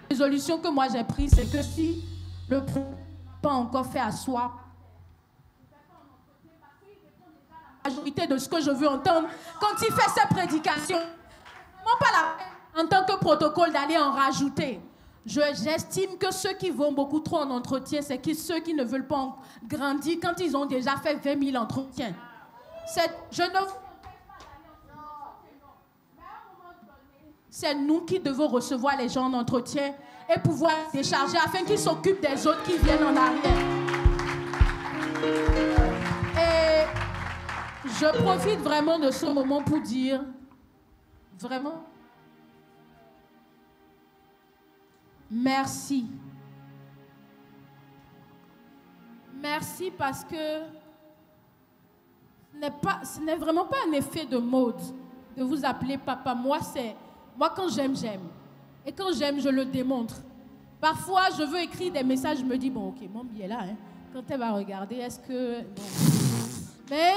La résolution que moi j'ai prise, c'est que si le problème n'est pas encore fait à soi, la majorité de ce que je veux entendre quand il fait ses prédications, non pas la en tant que protocole d'aller en rajouter. J'estime que ceux qui vont beaucoup trop en entretien, c'est ceux qui ne veulent pas grandir quand ils ont déjà fait 20 000 entretiens. C'est nous qui devons recevoir les gens en entretien et pouvoir décharger afin qu'ils s'occupent des autres qui viennent en arrière. Et je profite vraiment de ce moment pour dire, vraiment, merci. Merci parce que ce n'est vraiment pas un effet de mode de vous appeler papa. Moi, quand j'aime, j'aime. Et quand j'aime, je le démontre. Parfois, je veux écrire des messages, je me dis, bon, ok, mon billet est là. Hein. Quand elle va regarder, est-ce que... Bon. Mais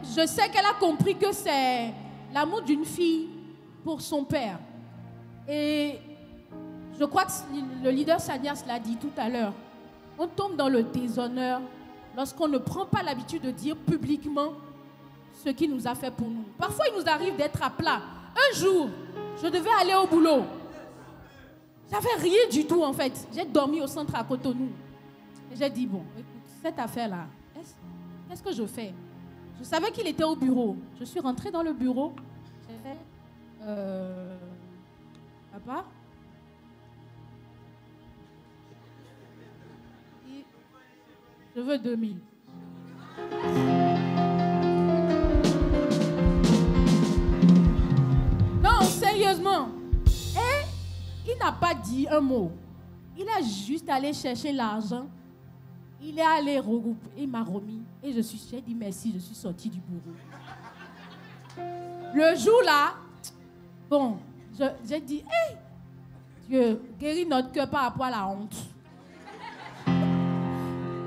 je sais qu'elle a compris que c'est l'amour d'une fille pour son père. Et je crois que le leader Sanias l'a dit tout à l'heure. On tombe dans le déshonneur lorsqu'on ne prend pas l'habitude de dire publiquement ce qu'il nous a fait pour nous. Parfois, il nous arrive d'être à plat. Un jour, je devais aller au boulot. J'avais rien du tout, en fait. J'ai dormi au centre à Cotonou. Et j'ai dit, bon, écoute, cette affaire-là, qu'est-ce que je fais? Je savais qu'il était au bureau. Je suis rentrée dans le bureau. J'ai fait, papa? Je veux 2000. Non, sérieusement. Et il n'a pas dit un mot. Il a juste allé chercher l'argent. Il est allé regrouper. Il m'a remis. Et j'ai dit merci, je suis sortie du bureau. Le jour là, bon, j'ai dit, hey, Dieu, guéris notre cœur par rapport à la honte.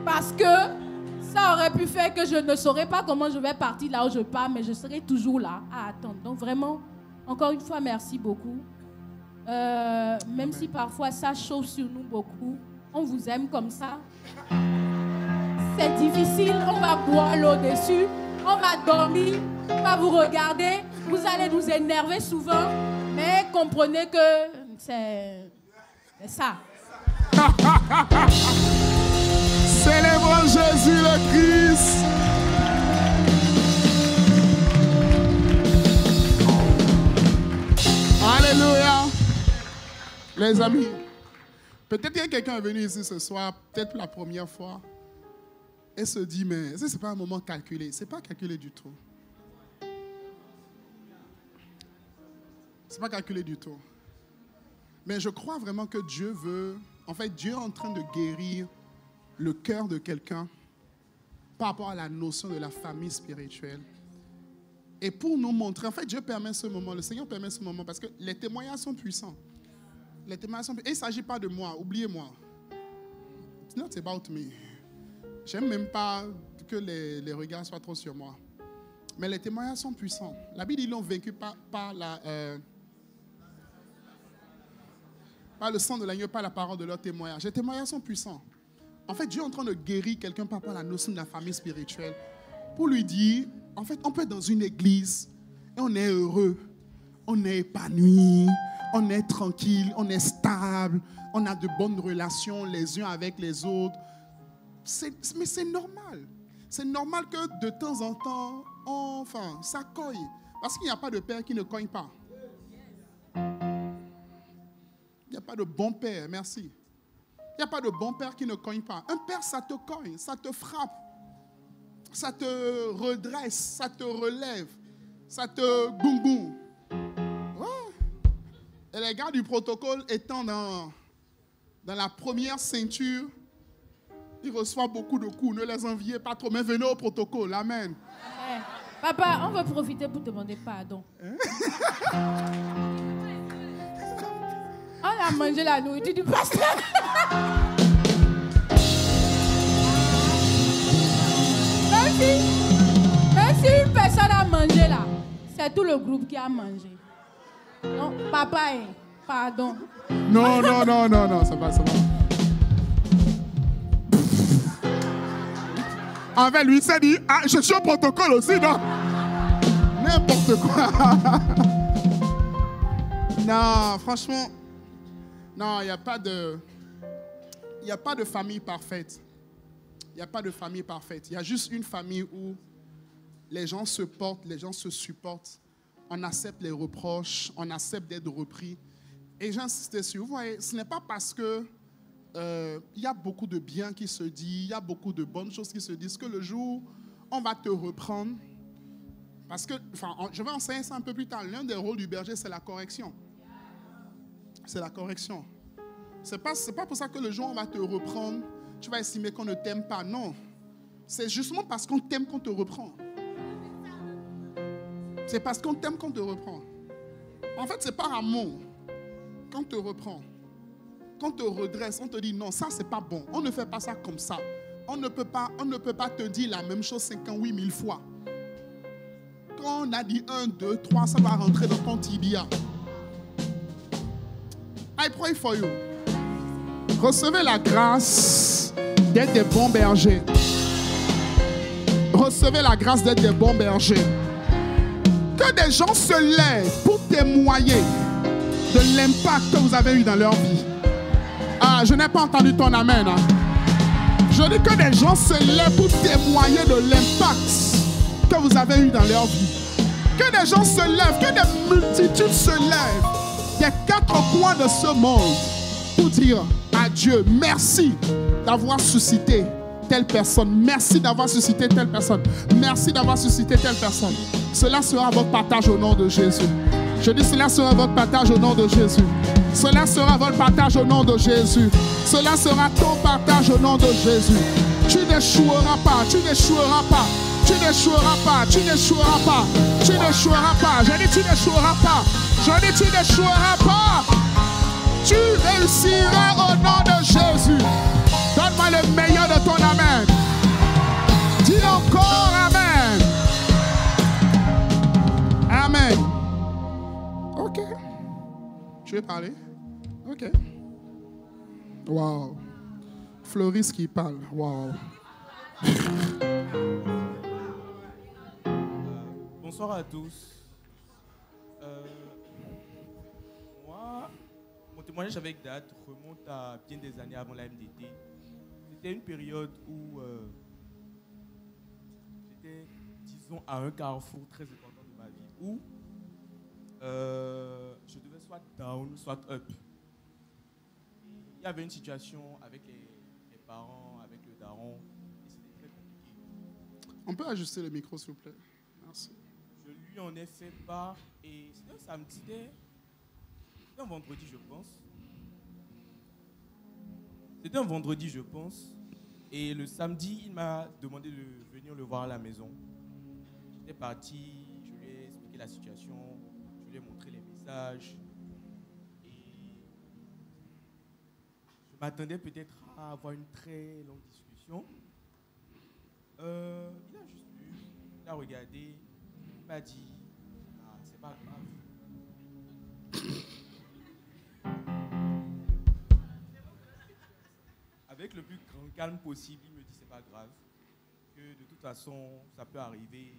Parce que ça aurait pu faire que je ne saurais pas comment je vais partir là où je pars, mais je serai toujours là à attendre. Donc vraiment, encore une fois, merci beaucoup. Même si parfois ça chauffe sur nous beaucoup, on vous aime comme ça. C'est difficile, on va boire l'eau dessus, on va dormir, on va vous regarder, vous allez nous énerver souvent, mais comprenez que c'est ça. Célébrons Jésus le Christ. Alléluia. Les amis, peut-être qu'il y a quelqu'un est venu ici ce soir, peut-être pour la première fois. Elle se dit, mais ce n'est pas un moment calculé. Ce n'est pas calculé du tout. Ce n'est pas calculé du tout. Mais je crois vraiment que Dieu veut... En fait, Dieu est en train de guérir le cœur de quelqu'un par rapport à la notion de la famille spirituelle. Et pour nous montrer... En fait, Dieu permet ce moment. Le Seigneur permet ce moment parce que les témoignages sont puissants. Les témoignages sont puissants. Et il ne s'agit pas de moi. Oubliez-moi. It's not about me. J'aime même pas que les regards soient trop sur moi. Mais les témoignages sont puissants. La Bible, ils l'ont vaincu par le sang de l'agneau, par la parole de leur témoignage. Les témoignages sont puissants. En fait, Dieu est en train de guérir quelqu'un par rapport à la notion de la famille spirituelle. Pour lui dire, en fait, on peut être dans une église et on est heureux, on est épanoui, on est tranquille, on est stable, on a de bonnes relations les uns avec les autres. Mais c'est normal. C'est normal que de temps en temps, ça cogne. Parce qu'il n'y a pas de père qui ne cogne pas. Il n'y a pas de bon père, merci. Il n'y a pas de bon père qui ne cogne pas. Un père, ça te cogne, ça te frappe, ça te redresse, ça te relève, ça te goum-goum. Ouais. Et les gars du protocole étant dans la première ceinture, ils reçoivent beaucoup de coups. Ne les enviez pas trop, mais venez au protocole. Amen. Papa, on va profiter pour te demander pardon. On a mangé la nourriture du pasteur. Même si une personne a mangé là, c'est tout le groupe qui a mangé. Non, papa, pardon. Non, ça va. Avec lui, il s'est dit, ah, je suis au protocole aussi, non? N'importe quoi. Non, franchement, non, il n'y a pas de famille parfaite. Il n'y a pas de famille parfaite. Il y a juste une famille où les gens se portent, les gens se supportent. On accepte les reproches, on accepte d'être repris. Et j'insiste dessus. Vous voyez, ce n'est pas parce que il y a beaucoup de bien qui se dit, il y a beaucoup de bonnes choses qui se disent, que le jour on va te reprendre, parce que, je vais enseigner ça un peu plus tard, l'un des rôles du berger, c'est la correction. C'est la correction. C'est pas pour ça que le jour on va te reprendre, tu vas estimer qu'on ne t'aime pas. Non. C'est justement parce qu'on t'aime qu'on te reprend. C'est parce qu'on t'aime qu'on te reprend. En fait, c'est par amour qu'on te reprend. Qu'on te redresse, on te dit non, ça c'est pas bon. On ne fait pas ça comme ça. On ne peut pas te dire la même chose 58 000 fois. Quand on a dit 1, 2, 3, ça va rentrer dans ton tibia. I pray for you. Recevez la grâce d'être des bons bergers. Recevez la grâce d'être des bons bergers. Que des gens se lèvent pour témoigner de l'impact que vous avez eu dans leur vie. Ah, je n'ai pas entendu ton amen. Hein. Je dis que des gens se lèvent pour témoigner de l'impact que vous avez eu dans leur vie. Que des gens se lèvent, que des multitudes se lèvent des 4 coins de ce monde pour dire à Dieu, merci d'avoir suscité telle personne. Merci d'avoir suscité telle personne. Merci d'avoir suscité telle personne. Cela sera votre partage au nom de Jésus. Je dis, cela sera votre partage au nom de Jésus. Cela sera votre partage au nom de Jésus. Cela sera ton partage au nom de Jésus. Tu n'échoueras pas, tu n'échoueras pas. Tu n'échoueras pas, tu n'échoueras pas. Tu n'échoueras pas. J'ai dit, tu n'échoueras pas. J'ai dit, tu n'échoueras pas. Tu réussiras au nom de Jésus. Donne-moi le meilleur de ton amen. Dis encore amen. Amen. Ok. Tu veux parler? Ok. Wow. Floris qui parle. Wow. Bonsoir à tous. Moi, mon témoignage avec Dad remonte à bien des années avant la MDT. C'était une période où j'étais, disons, à un carrefour très important de ma vie, où je devais soit down, soit up. Il y avait une situation avec les parents, avec le daron, et c'était très compliqué. On peut ajuster le micro, s'il vous plaît. Merci. Je lui en ai fait part et c'était un samedi, c'était un vendredi, je pense. C'était un vendredi, je pense. Et le samedi, il m'a demandé de venir le voir à la maison. J'étais parti, je lui ai expliqué la situation, je lui ai montré les messages. Et je m'attendais peut-être à avoir une très longue discussion. Il a juste lu, il a regardé, il m'a dit ah, c'est pas grave. Avec le plus grand calme possible, il me dit c'est pas grave, que de toute façon ça peut arriver,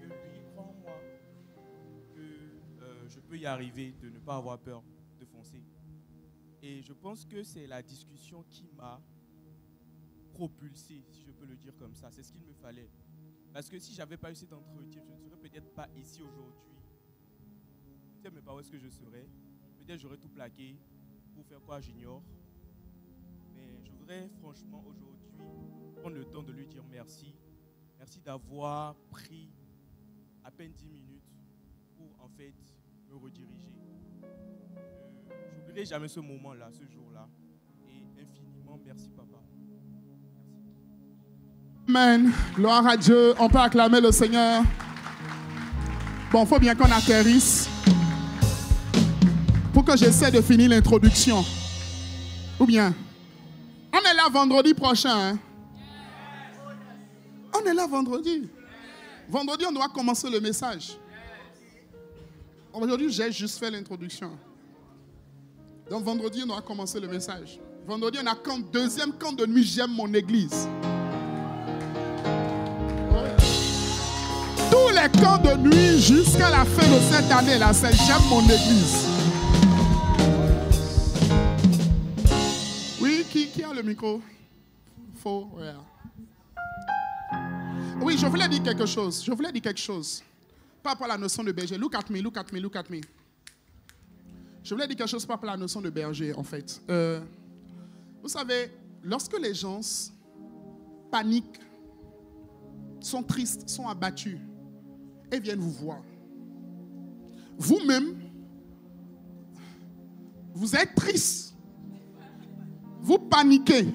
mais que lui croit en moi, que je peux y arriver, de ne pas avoir peur de foncer. Et je pense que c'est la discussion qui m'a propulsé, si je peux le dire comme ça. C'est ce qu'il me fallait. Parce que si je n'avais pas eu cet entretien, je ne serais peut-être pas ici aujourd'hui. Je ne sais même pas où est-ce que je serais. Peut-être j'aurais tout plaqué. Pour faire quoi, j'ignore. Mais je voudrais franchement aujourd'hui prendre le temps de lui dire merci. Merci d'avoir pris à peine 10 minutes pour en fait me rediriger. Je n'oublierai jamais ce moment-là, ce jour-là. Et infiniment merci, papa. Amen. Gloire à Dieu. On peut acclamer le Seigneur. Bon, il faut bien qu'on atterrisse pour que j'essaie de finir l'introduction. Ou bien, on est là vendredi prochain. Hein? On est là vendredi. Vendredi, on doit commencer le message. Aujourd'hui, j'ai juste fait l'introduction. Donc, vendredi, on doit commencer le message. Vendredi, on a deuxième camp de nuit, j'aime mon église. Tous les camps de nuit jusqu'à la fin de cette année, là, c'est j'aime mon église. Oui, qui a le micro? Faux, ouais. Oui, je voulais dire quelque chose. Par rapport à la notion de berger. Look at me. Je voulais dire quelque chose par rapport à la notion de berger, en fait. Vous savez, lorsque les gens paniquent, sont tristes, sont abattus, et viennent vous voir, vous-même, vous êtes triste, vous paniquez,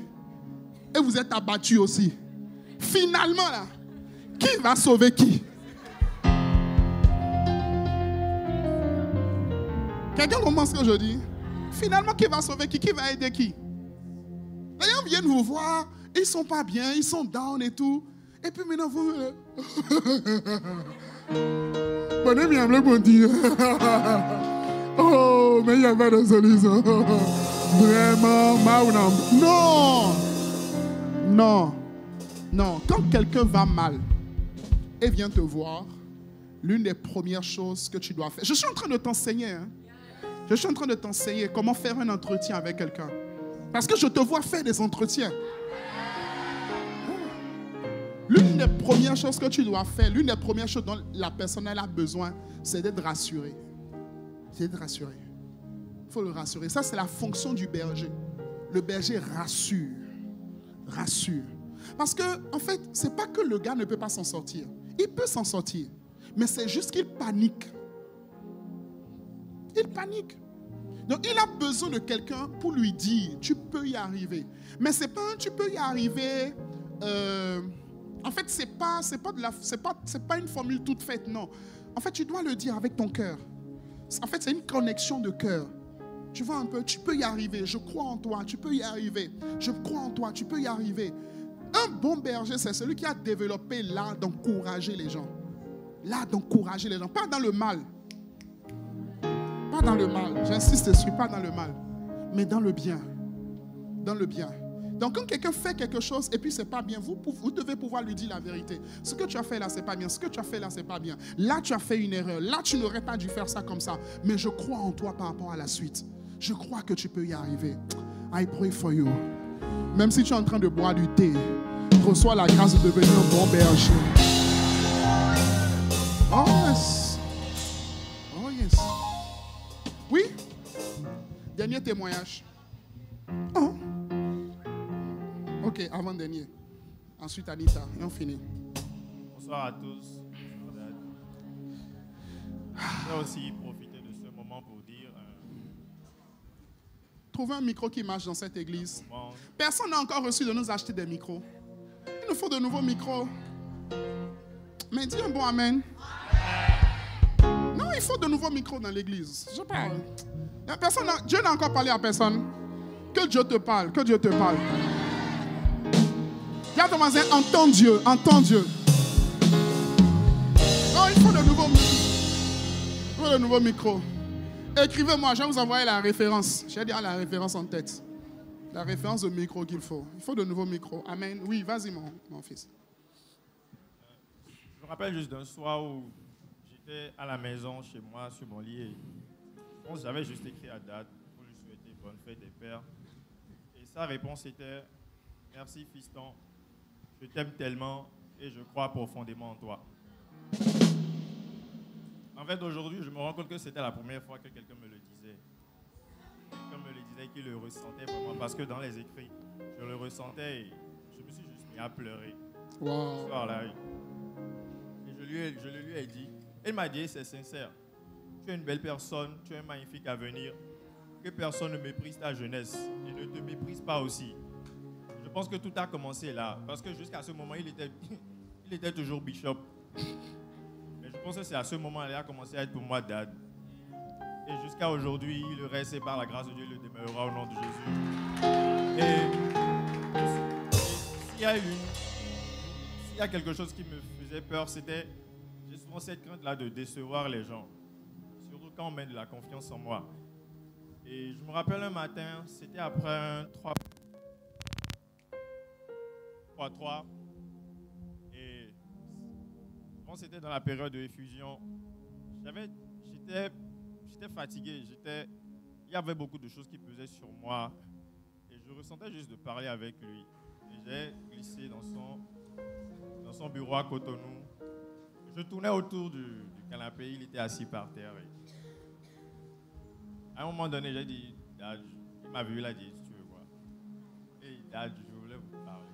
et vous êtes abattu aussi. Finalement, là, qui va sauver qui? Quelqu'un comprend ce que je dis? Finalement, qui va sauver qui? Qui va aider qui? Les gens viennent vous voir, ils ne sont pas bien, ils sont down et tout. Et puis maintenant, vous... Bonne bien, le bon Dieu. Oh, mais il n'y a pas de solution. Vraiment, non. Quand quelqu'un va mal et vient te voir, l'une des premières choses que tu dois faire... Je suis en train de t'enseigner. Hein? Je suis en train de t'enseigner comment faire un entretien avec quelqu'un. Parce que je te vois faire des entretiens. L'une des premières choses que tu dois faire, l'une des premières choses dont la personne a besoin, c'est d'être rassurée. C'est d'être rassuré. Il faut le rassurer. Ça, c'est la fonction du berger. Le berger rassure. Rassure. Parce que, en fait, ce n'est pas que le gars ne peut pas s'en sortir. Il peut s'en sortir. Mais c'est juste qu'il panique. Il panique. Donc, il a besoin de quelqu'un pour lui dire, tu peux y arriver. Mais ce n'est pas un tu peux y arriver... En fait, c'est pas une formule toute faite, non. En fait, tu dois le dire avec ton cœur. En fait, c'est une connexion de cœur. Tu vois un peu, tu peux y arriver. Je crois en toi, tu peux y arriver. Je crois en toi, tu peux y arriver. Un bon berger, c'est celui qui a développé l'art d'encourager les gens. L'art d'encourager les gens. Pas dans le mal. Pas dans le mal. J'insiste dessus, pas dans le mal. Mais dans le bien. Dans le bien. Donc, quand quelqu'un fait quelque chose et puis c'est pas bien, vous devez pouvoir lui dire la vérité. Ce que tu as fait là, c'est pas bien. Ce que tu as fait là, c'est pas bien. Là, tu as fait une erreur. Là, tu n'aurais pas dû faire ça comme ça. Mais je crois en toi par rapport à la suite. Je crois que tu peux y arriver. I pray for you. Même si tu es en train de boire du thé, reçois la grâce de devenir un bon berger. Oh yes. Oh yes. Oui? Dernier témoignage. Oh. Ok, avant-dernier. Ensuite, Anita. Et on finit. Bonsoir à tous. Je vais aussi profiter de ce moment pour dire Trouvez un micro qui marche dans cette église. moment. Personne n'a encore reçu de nous acheter des micros. Il nous faut de nouveaux micros. Mais dis un bon amen. Non, il faut de nouveaux micros dans l'église. Je parle. Dieu n'a encore parlé à personne. Que Dieu te parle, que Dieu te parle. Dis à ton voisin, entends Dieu, entends Dieu. Non, il faut de nouveaux micros. Il faut de nouveaux micros. Écrivez-moi, je vais vous envoyer la référence. J'ai déjà la référence en tête. La référence de micro qu'il faut. Il faut de nouveaux micros. Amen. Oui, vas-y, mon fils. Je me rappelle juste d'un soir où j'étais à la maison, chez moi, sur mon lit. Et j'avais juste écrit à Dad pour lui souhaiter bonne fête des pères. Et sa réponse était « Merci, fiston. Je t'aime tellement et je crois profondément en toi. » En fait, aujourd'hui, je me rends compte que c'était la première fois que quelqu'un me le disait. Quelqu'un me le disait qu'il le ressentait vraiment. Parce que dans les écrits, je le ressentais et je me suis juste mis à pleurer. Wow. Ce soir-là. Et je le lui ai dit. Il m'a dit, c'est sincère. Tu es une belle personne, tu as un magnifique avenir. Que personne ne méprise ta jeunesse et ne te méprise pas aussi. Je pense que tout a commencé là. Parce que jusqu'à ce moment, il était toujours bishop. Mais je pense que c'est à ce moment-là qu'il a commencé à être pour moi dad. Et jusqu'à aujourd'hui, le reste, c'est par la grâce de Dieu, il le demeurera au nom de Jésus. Et s'il y a quelque chose qui me faisait peur, c'était j'ai souvent cette crainte-là de décevoir les gens. Surtout quand on met de la confiance en moi. Et je me rappelle un matin, c'était après un 3-3. Et quand c'était dans la période de effusion, j'étais fatigué. Il y avait beaucoup de choses qui pesaient sur moi. Et je ressentais juste de parler avec lui. Et j'ai glissé dans son bureau à Cotonou. Je tournais autour du canapé. Il était assis par terre. À un moment donné, j'ai dit, Dad, il m'a vu, il a dit, si tu veux quoi. Et Dad, je voulais vous parler.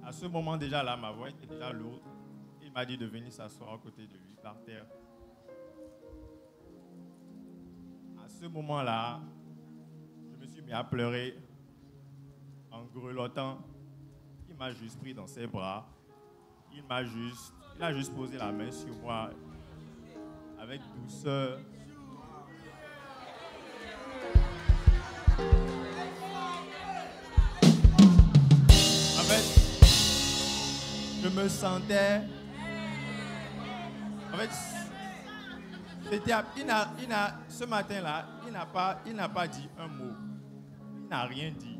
À ce moment déjà là, ma voix était déjà lourde. Il m'a dit de venir s'asseoir à côté de lui, par terre. À ce moment-là, je me suis mis à pleurer en grelottant. Il m'a juste pris dans ses bras. Il a juste posé la main sur moi avec douceur. En fait, je me sentais. En fait, ce matin-là, il n'a pas dit un mot. Il n'a rien dit.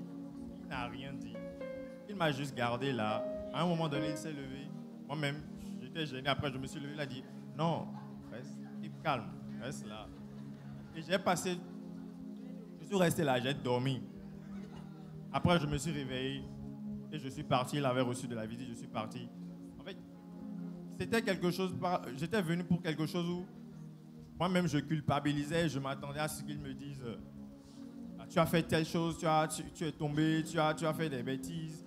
Il m'a juste gardé là. À un moment donné, il s'est levé. Moi-même, j'étais gêné. Après, je me suis levé. Il a dit, non, reste calme, reste là. Et je suis resté là, j'ai dormi. Après, je me suis réveillé et je suis parti. Il avait reçu de la visite, je suis parti. En fait, c'était quelque chose, j'étais venu pour quelque chose où moi-même je culpabilisais. Je m'attendais à ce qu'il me dise tu as fait telle chose, tu es tombé, tu as fait des bêtises.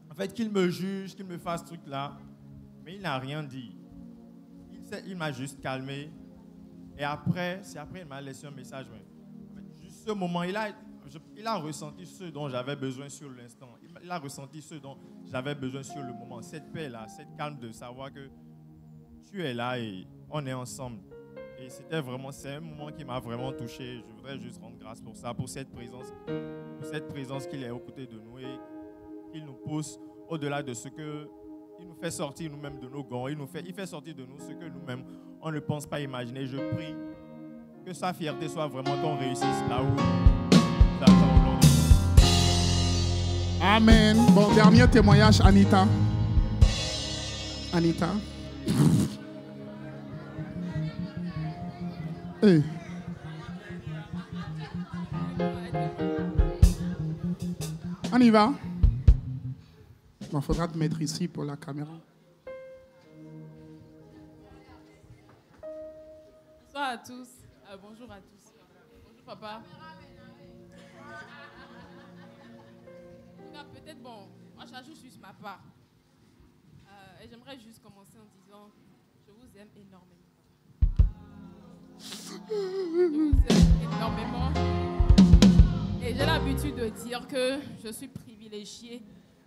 En fait, qu'il me juge, qu'il me fasse ce truc-là. Mais il n'a rien dit. Il m'a juste calmé. Et après, il m'a laissé un message. Mais juste ce moment, il a ressenti ce dont j'avais besoin sur l'instant. Il a ressenti ce dont j'avais besoin sur le moment. Cette paix-là, cette calme de savoir que tu es là et on est ensemble. Et c'est un moment qui m'a vraiment touché. Je voudrais juste rendre grâce pour ça, pour cette présence qu'il est aux côtés de nous et qu'il nous pousse au-delà de ce que il nous fait sortir nous-mêmes de nos gonds. Il fait sortir de nous ce que nous-mêmes, on ne pense pas imaginer. Je prie que sa fierté soit vraiment qu'on réussisse là où nous attend aujourd'hui. Amen. Bon, dernier témoignage, Anita. Anita. Hey. On y va. Il faudra te mettre ici pour la caméra. Bonsoir à tous. Bonjour à tous. Bonjour papa. Peut-être, bon, moi j'ajoute juste ma part. Et j'aimerais juste commencer en disant, je vous aime énormément. Je vous aime énormément. Et j'ai l'habitude de dire que je suis privilégiée.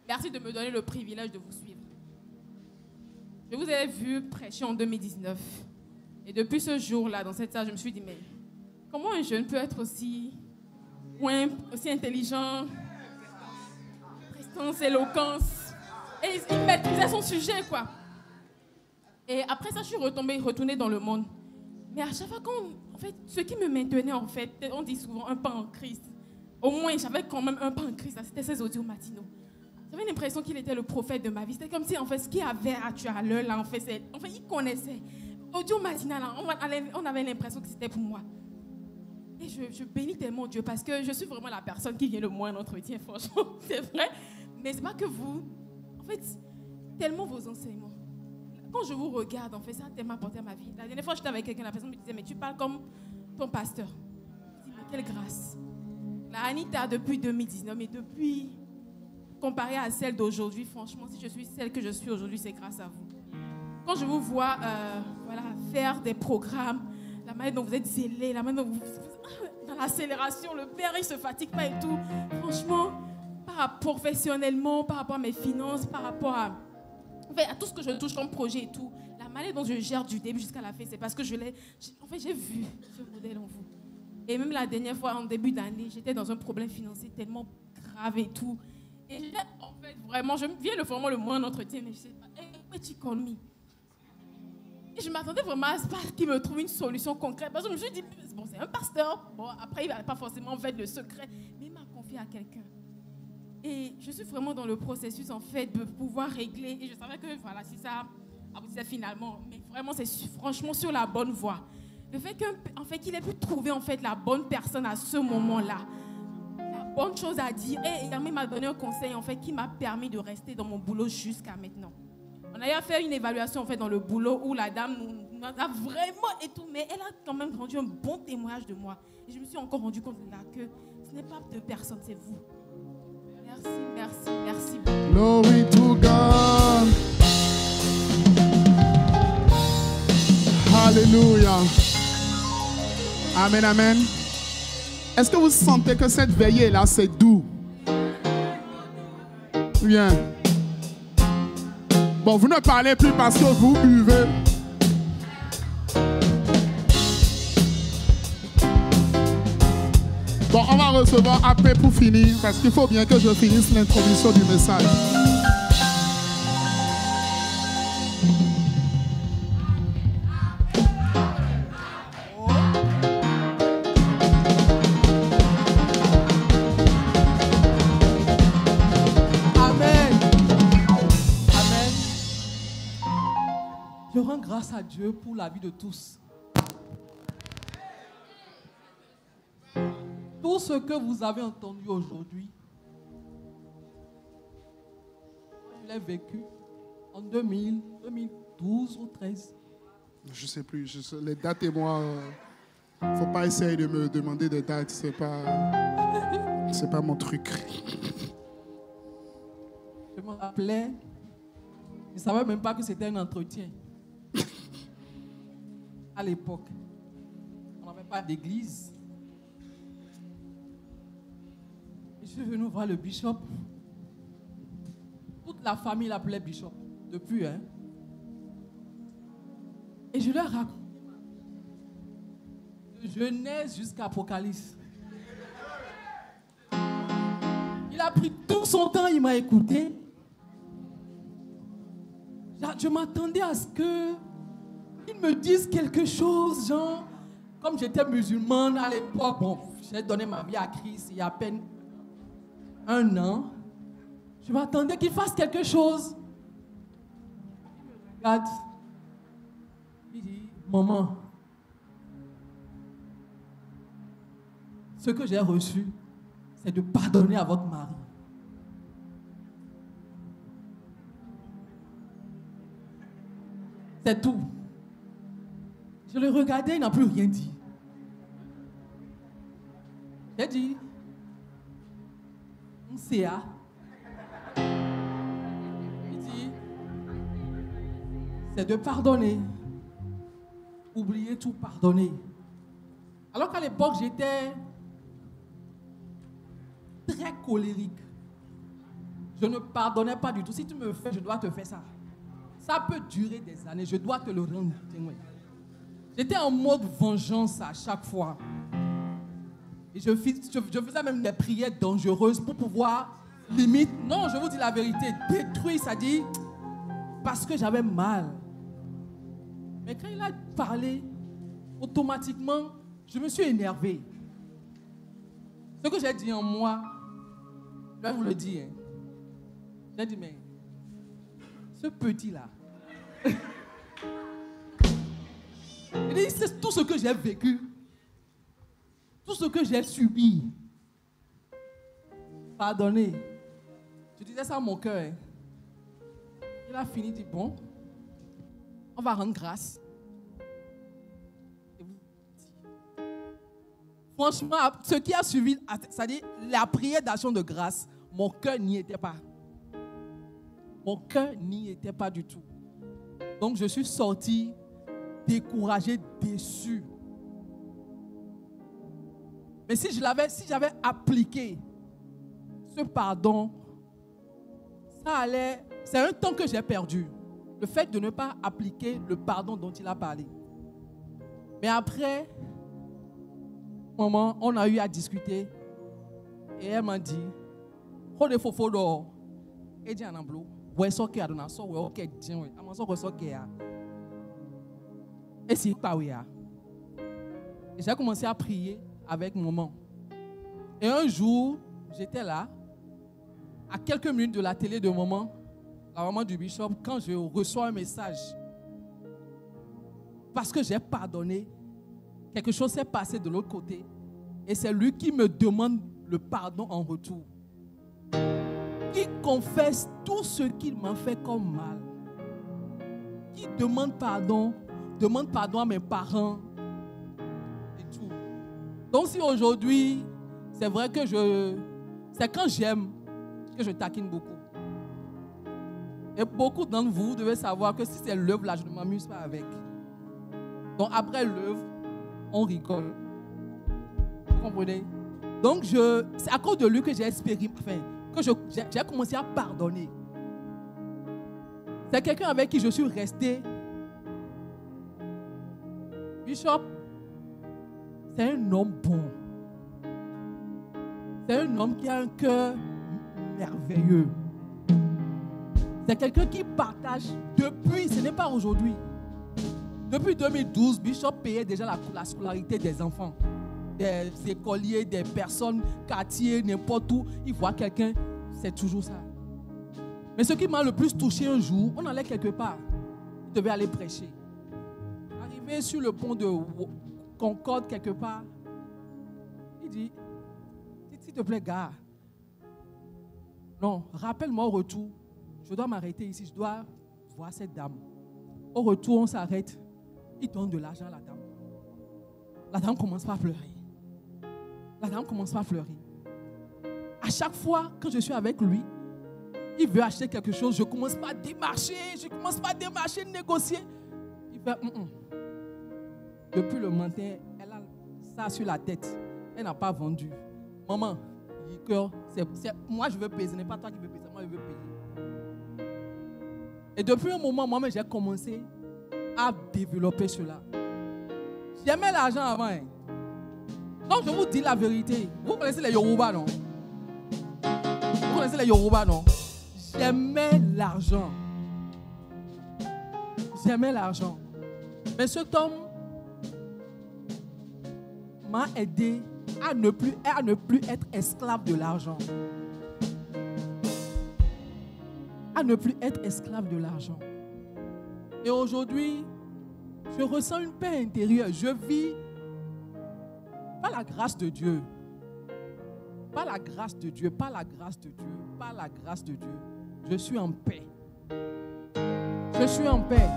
Merci de me donner le privilège de vous suivre. Je vous ai vu prêcher en 2019. Et depuis ce jour-là, dans cette salle, je me suis dit, mais comment un jeune peut être aussi intelligent, prestance, éloquence. Et il maîtrisait son sujet, quoi. Et après ça, je suis retournée dans le monde. Mais à chaque fois, en fait, ce qui me maintenait, en fait, on dit souvent un pas en Christ. Au moins, j'avais quand même un pas en Christ. C'était ces audios matinaux. J'avais l'impression qu'il était le prophète de ma vie. C'était comme si, en fait, ce qu'il avait à l'heure, là, en fait, il connaissait. Audio matinal, là, on avait l'impression que c'était pour moi. Et je bénis tellement Dieu parce que je suis vraiment la personne qui vient le moins en entretien, franchement, c'est vrai. Mais c'est pas que vous. En fait, tellement vos enseignements. Quand je vous regarde, en fait, ça a tellement apporté à ma vie. La dernière fois, j'étais avec quelqu'un, la personne me disait, mais tu parles comme ton pasteur. Je dis, mais quelle grâce. La Anita, depuis 2019, mais depuis, comparée à celle d'aujourd'hui, franchement, si je suis celle que je suis aujourd'hui, c'est grâce à vous. Quand je vous vois faire des programmes, la manière dont vous êtes zélés, la manière dont vous dans l'accélération, le père, il ne se fatigue pas et tout. Franchement, professionnellement, par rapport à mes finances, par rapport à tout ce que je touche comme projet et tout, la manière dont je gère du début jusqu'à la fin, c'est parce que j'ai vu ce modèle en vous. Et même la dernière fois, en début d'année, j'étais dans un problème financier tellement grave et tout. Et en fait, vraiment, je viens vraiment le moins en entretien, mais je sais pas, mais tu call me. Et je m'attendais vraiment à ce qu'il me trouve une solution concrète. Parce que je me suis dit, bon, c'est un pasteur. Bon, après, il ne va pas forcément faire le secret, mais il m'a confié à quelqu'un. Et je suis vraiment dans le processus, en fait, de pouvoir régler. Et je savais que, voilà, si ça aboutissait finalement, mais vraiment, c'est franchement sur la bonne voie. Le fait qu'il ait pu trouver, en fait, la bonne personne à ce moment-là, la bonne chose à dire. Et également, il m'a donné un conseil, en fait, qui m'a permis de rester dans mon boulot jusqu'à maintenant. On a fait une évaluation, en fait, dans le boulot où la dame nous a vraiment et tout, mais elle a quand même rendu un bon témoignage de moi. Et je me suis encore rendu compte là que ce n'est pas deux personnes, c'est vous. Merci beaucoup. Glory to God. Alléluia. Amen, amen. Est-ce que vous sentez que cette veillée-là, c'est doux? Bien. Bon, vous ne parlez plus parce que vous buvez. Bon, on va recevoir après pour finir, parce qu'il faut bien que je finisse l'introduction du message. Je rends grâce à Dieu pour la vie de tous. Tout ce que vous avez entendu aujourd'hui, je l'ai vécu en 2012 ou 2013. Je ne sais plus. Les dates et moi, il ne faut pas essayer de me demander des dates. C'est pas mon truc. Je me rappelais, je ne savais même pas que c'était un entretien. À l'époque, on n'avait pas d'église. Et je suis venu voir le bishop. Toute la famille l'appelait bishop. Depuis, hein. Et je leur raconte. De Genèse jusqu'à Apocalypse. Il a pris tout son temps, il m'a écouté. Je m'attendais à ce que ils me disent quelque chose, genre, comme j'étais musulmane à l'époque, bon, j'ai donné ma vie à Christ il y a à peine 1 an. Je m'attendais qu'il fasse quelque chose. Il me regarde. Il dit, maman, ce que j'ai reçu, c'est de pardonner à votre mari. C'est tout. Je le regardais, il n'a plus rien dit. J'ai dit, CA. Il dit, c'est de pardonner. Oublier tout, pardonner. Alors qu'à l'époque, j'étais très colérique. Je ne pardonnais pas du tout. Si tu me fais, je dois te faire ça. Ça peut durer des années. Je dois te le rendre. J'étais en mode vengeance à chaque fois. Et je faisais même des prières dangereuses pour pouvoir, limite, non, je vous dis la vérité, détruire, ça dit, parce que j'avais mal. Mais quand il a parlé, automatiquement, je me suis énervé. Ce que j'ai dit en moi, je vais vous le dire. J'ai dit, mais ce petit-là, il dit, c'est tout ce que j'ai vécu, tout ce que j'ai subi. Pardonnez. Je disais ça à mon cœur. Hein. Il a fini, il dit, bon, on va rendre grâce. Franchement, ce qui a suivi, c'est-à-dire la prière d'action de grâce, mon cœur n'y était pas. Mon cœur n'y était pas du tout. Donc je suis sorti découragé, déçu. Mais si j'avais appliqué ce pardon, ça allait. C'est un temps que j'ai perdu. Le fait de ne pas appliquer le pardon dont il a parlé. Mais après, maman, on a eu à discuter. Et elle m'a dit, Rode Fofodo, et dit en amblo, ouais, so que adona, so ouais, ok, tiens, ouais, amon so que so que a. Et si pas oui a. Et j'ai commencé à prier avec maman. Et un jour, j'étais là, à quelques minutes de la télé de maman, la maman du bishop, quand je reçois un message, parce que j'ai pardonné, quelque chose s'est passé de l'autre côté. Et c'est lui qui me demande le pardon en retour. Qui confesse tout ce qu'il m'a fait comme mal. Qui demande pardon à mes parents. Et tout. Donc si aujourd'hui, c'est vrai que c'est quand j'aime que je taquine beaucoup. Et beaucoup d'entre vous devez savoir que si c'est l'œuvre là, je ne m'amuse pas avec. Donc après l'œuvre, on rigole. Vous comprenez? Donc c'est à cause de lui que j'ai expérimenté, que j'ai commencé à pardonner. C'est quelqu'un avec qui je suis resté. Bishop, c'est un homme bon. C'est un homme qui a un cœur merveilleux. C'est quelqu'un qui partage depuis, ce n'est pas aujourd'hui. Depuis 2012, Bishop payait déjà la scolarité des enfants, des écoliers, des personnes, quartiers, n'importe où. Il voit quelqu'un, c'est toujours ça. Mais ce qui m'a le plus touché un jour, on allait quelque part. Il devait aller prêcher. Arrivé sur le pont de Concorde quelque part, il dit, s'il te plaît, gars, non, rappelle-moi au retour, je dois m'arrêter ici, je dois voir cette dame. Au retour, on s'arrête. Il donne de l'argent à la dame. La dame commence pas à pleurer. La dame commence pas à pleurer. À chaque fois que je suis avec lui, il veut acheter quelque chose, je commence pas à démarcher, négocier. Il fait Depuis le matin, elle a ça sur la tête. Elle n'a pas vendu. Maman, moi je veux payer, ce n'est pas toi qui veux payer, c'est moi je veux payer. Et depuis un moment, moi-même, j'ai commencé à développer cela. J'aimais l'argent avant. Hein. Donc, je vous dis la vérité. Vous connaissez les Yoruba, non? Vous connaissez les Yoruba, non? J'aimais l'argent. J'aimais l'argent. Mais cet homme m'a aidé à ne plus être esclave de l'argent. À ne plus être esclave de l'argent. Et aujourd'hui, je ressens une paix intérieure. Je vis par la grâce de Dieu. Par la grâce de Dieu, par la grâce de Dieu, par la grâce de Dieu. Je suis en paix. Je suis en paix.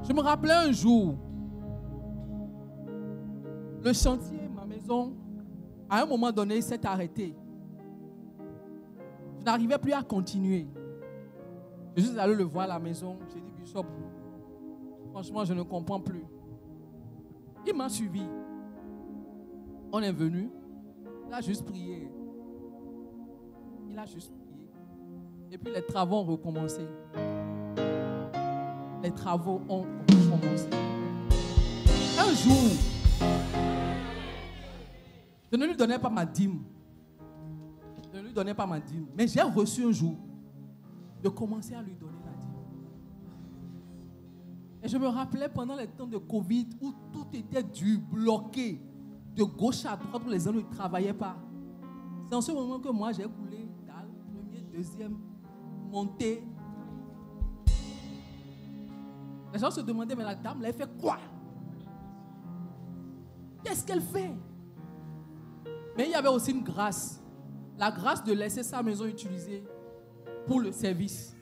Je me rappelais un jour, le chantier, ma maison, à un moment donné, s'est arrêté. Je n'arrivais plus à continuer. Je suis allé le voir à la maison. J'ai dit, Bishop, Franchement, je ne comprends plus. Il m'a suivi. On est venu. Il a juste prié. Il a juste prié. Et puis les travaux ont recommencé. Les travaux ont recommencé. Un jour, je ne lui donnais pas ma dîme. Je ne lui donnais pas ma dîme. Mais j'ai reçu un jour de commencer à lui donner la dîme. Et je me rappelais pendant les temps de Covid où tout était dur, bloqué, de gauche à droite, où les gens ne travaillaient pas. C'est en ce moment que moi j'ai coulé dalle, premier, deuxième, monté. Les gens se demandaient, mais la dame, elle fait quoi? Qu'est-ce qu'elle fait? Mais il y avait aussi une grâce. La grâce de laisser sa maison utilisée pour le service.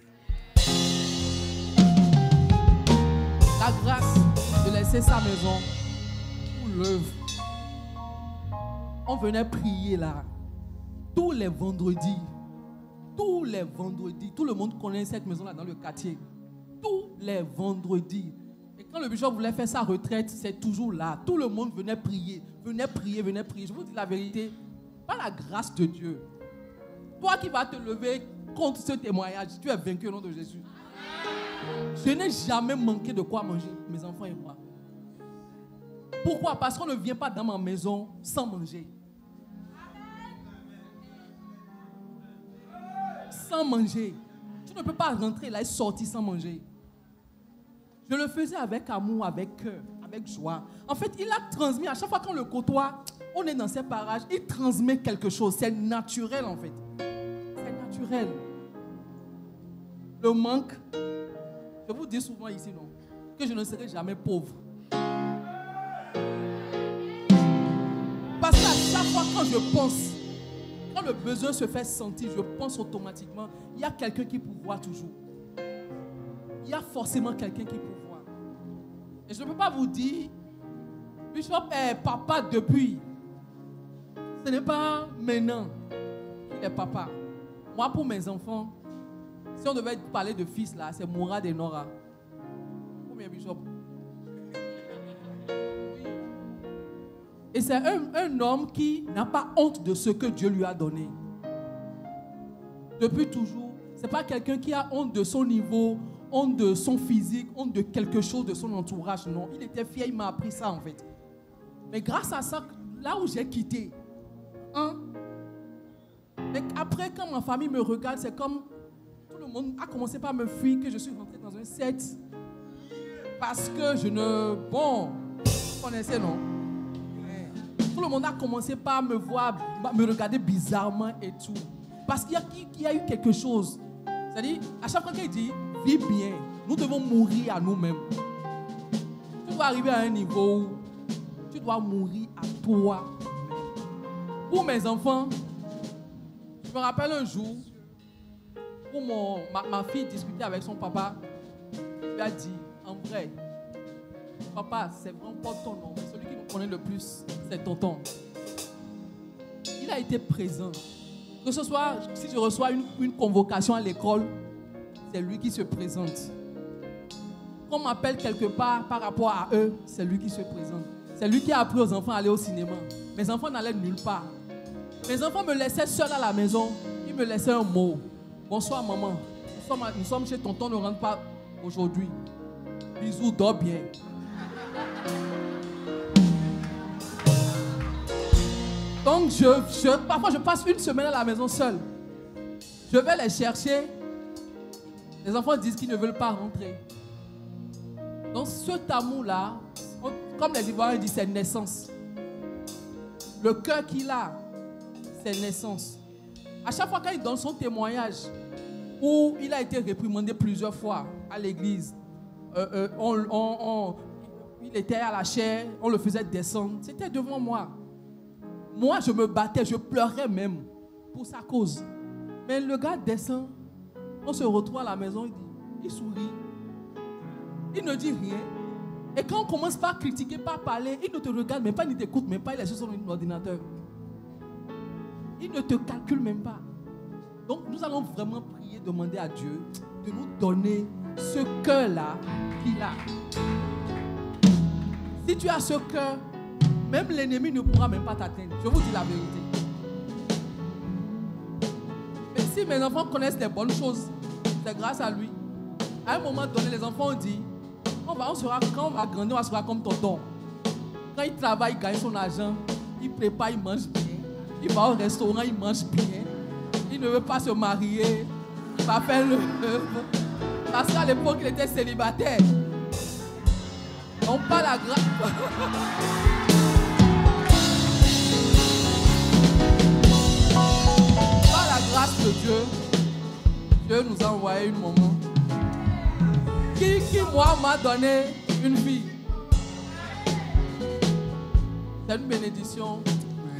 La grâce de laisser sa maison pour l'œuvre. On venait prier là. Tous les vendredis. Tous les vendredis. Tout le monde connaît cette maison là dans le quartier. Tous les vendredis. Et quand le bishop voulait faire sa retraite, c'est toujours là. Tout le monde venait prier. Venait prier, venait prier. Je vous dis la vérité. Par la grâce de Dieu. Toi qui vas te lever contre ce témoignage, tu es vaincu au nom de Jésus. Je n'ai jamais manqué de quoi manger, mes enfants et moi. Pourquoi? Parce qu'on ne vient pas dans ma maison sans manger. Sans manger. Tu ne peux pas rentrer là et sortir sans manger. Je le faisais avec amour, avec cœur, avec joie. En fait, il a transmis, à chaque fois qu'on le côtoie, on est dans ces parages, il transmet quelque chose. C'est naturel en fait. C'est naturel. Le manque, je vous dis souvent ici, non, que je ne serai jamais pauvre. Parce qu'à chaque fois quand je pense, quand le besoin se fait sentir, je pense automatiquement, il y a quelqu'un qui pourvoit toujours. Il y a forcément quelqu'un qui pourvoit. Et je ne peux pas vous dire, Bishop est papa depuis. Ce n'est pas maintenant qu'il est papa. Moi, pour mes enfants, si on devait parler de fils là, c'est Mourad et Nora. Combien, Bishop? Et c'est un homme qui n'a pas honte de ce que Dieu lui a donné. Depuis toujours, ce n'est pas quelqu'un qui a honte de son niveau, honte de son physique, honte de quelque chose de son entourage. Non, il était fier, il m'a appris ça en fait. Mais grâce à ça, là où j'ai quitté, mais après, quand ma famille me regarde, c'est comme tout le monde a commencé par me fuir, que je suis rentré dans un set. Parce que je ne... Bon, vous connaissez, non? Tout le monde a commencé par me voir, me regarder bizarrement et tout. Parce qu'il y a eu quelque chose. C'est-à-dire, à chaque fois qu'il dit, vis bien, nous devons mourir à nous-mêmes. Tu dois arriver à un niveau où tu dois mourir à toi. Pour mes enfants, je me rappelle un jour où ma fille discutait avec son papa. Il lui a dit, en vrai, papa, c'est vraiment pas ton nom, mais celui qui nous connaît le plus, c'est tonton. Il a été présent. Que ce soit, si je reçois une convocation à l'école, c'est lui qui se présente. Qu'on m'appelle quelque part par rapport à eux, c'est lui qui se présente. C'est lui qui a appris aux enfants à aller au cinéma. Mes enfants n'allaient nulle part. Mes enfants me laissaient seul à la maison. Ils me laissaient un mot. Bonsoir maman. Nous sommes chez tonton, ne rentre pas aujourd'hui. Bisous, dors bien. Donc parfois je passe une semaine à la maison seule. Je vais les chercher. Les enfants disent qu'ils ne veulent pas rentrer. Donc cet amour-là, comme les Ivoiriens disent, c'est naissance. Le cœur qu'il a, c'est naissance. À chaque fois qu'il donne son témoignage, où il a été réprimandé plusieurs fois à l'église, il était à la chaire, on le faisait descendre, c'était devant moi. Moi, je me battais, je pleurais même pour sa cause. Mais le gars descend, on se retrouve à la maison, il sourit, il ne dit rien. Et quand on commence par critiquer, par parler, il ne te regarde même pas, il ne t'écoute même pas, il est sur son ordinateur. Il ne te calcule même pas. Donc nous allons vraiment prier, demander à Dieu de nous donner ce cœur-là qu'il a. Si tu as ce cœur, même l'ennemi ne pourra même pas t'atteindre. Je vous dis la vérité. Mais si mes enfants connaissent les bonnes choses, c'est grâce à lui. À un moment donné, les enfants ont dit, quand on va grandir, on sera comme tonton. Quand il travaille, il gagne son argent, il prépare, il mange bien. Il va au restaurant, il mange bien. Il ne veut pas se marier. Il va faire le... Parce qu'à l'époque, il était célibataire. Donc pas la grâce. Par la grâce de Dieu, Dieu nous a envoyé une maman qui moi, m'a donné une fille. C'est une bénédiction.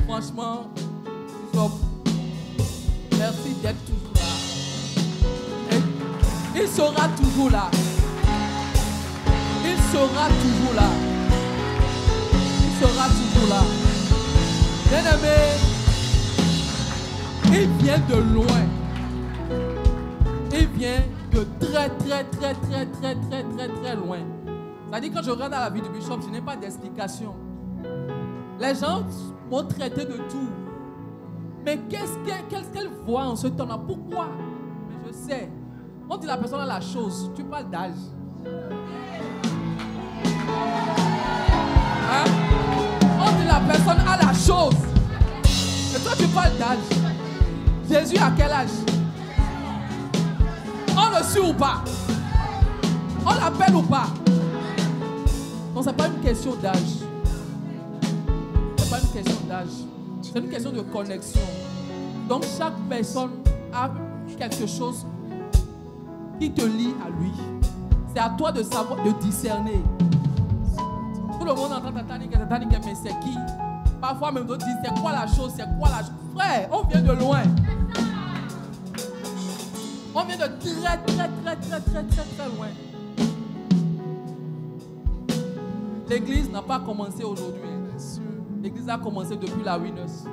Franchement, merci d'être toujours là. Et il sera toujours là. Il sera toujours là. Il sera toujours là. Bien-aimé, il vient de loin. Il vient de très loin. C'est-à-dire, quand je regarde à la vie du bishop, je n'ai pas d'explication. Les gens m'ont traité de tout. Mais qu'est-ce qu'elle voit en ce temps-là? Pourquoi? Mais je sais. On dit la personne a la chose. Tu parles d'âge. Hein? On dit la personne a la chose. Et toi, tu parles d'âge. Jésus a quel âge? On le suit ou pas? On l'appelle ou pas? Non, ce n'est pas une question d'âge. Ce n'est pas une question d'âge. C'est une question de connexion. Donc chaque personne a quelque chose qui te lie à lui. C'est à toi de savoir, de discerner. Tout le monde entend Tatanik, mais c'est qui? Parfois même d'autres disent, c'est quoi la chose? C'est quoi la chose? Frère, on vient de loin. On vient de très loin. L'église n'a pas commencé aujourd'hui. L'église a commencé depuis la Winners.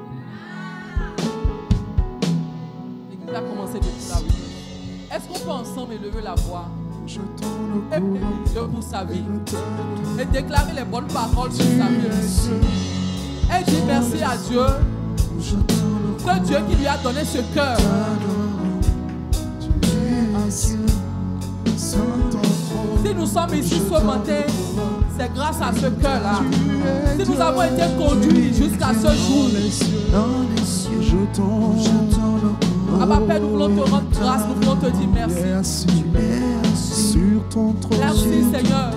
L'église a commencé depuis la Winners. Est-ce qu'on peut ensemble élever la voix et bénir Dieu pour sa vie et déclarer les bonnes paroles sur sa vie et dire merci à Dieu, ce Dieu qui lui a donné ce cœur. Si nous sommes ici ce matin, c'est grâce à ce cœur-là. Si nous avons été conduits jusqu'à ce jour, Abba Père, nous voulons te rendre grâce, nous voulons te dire merci. Merci Seigneur.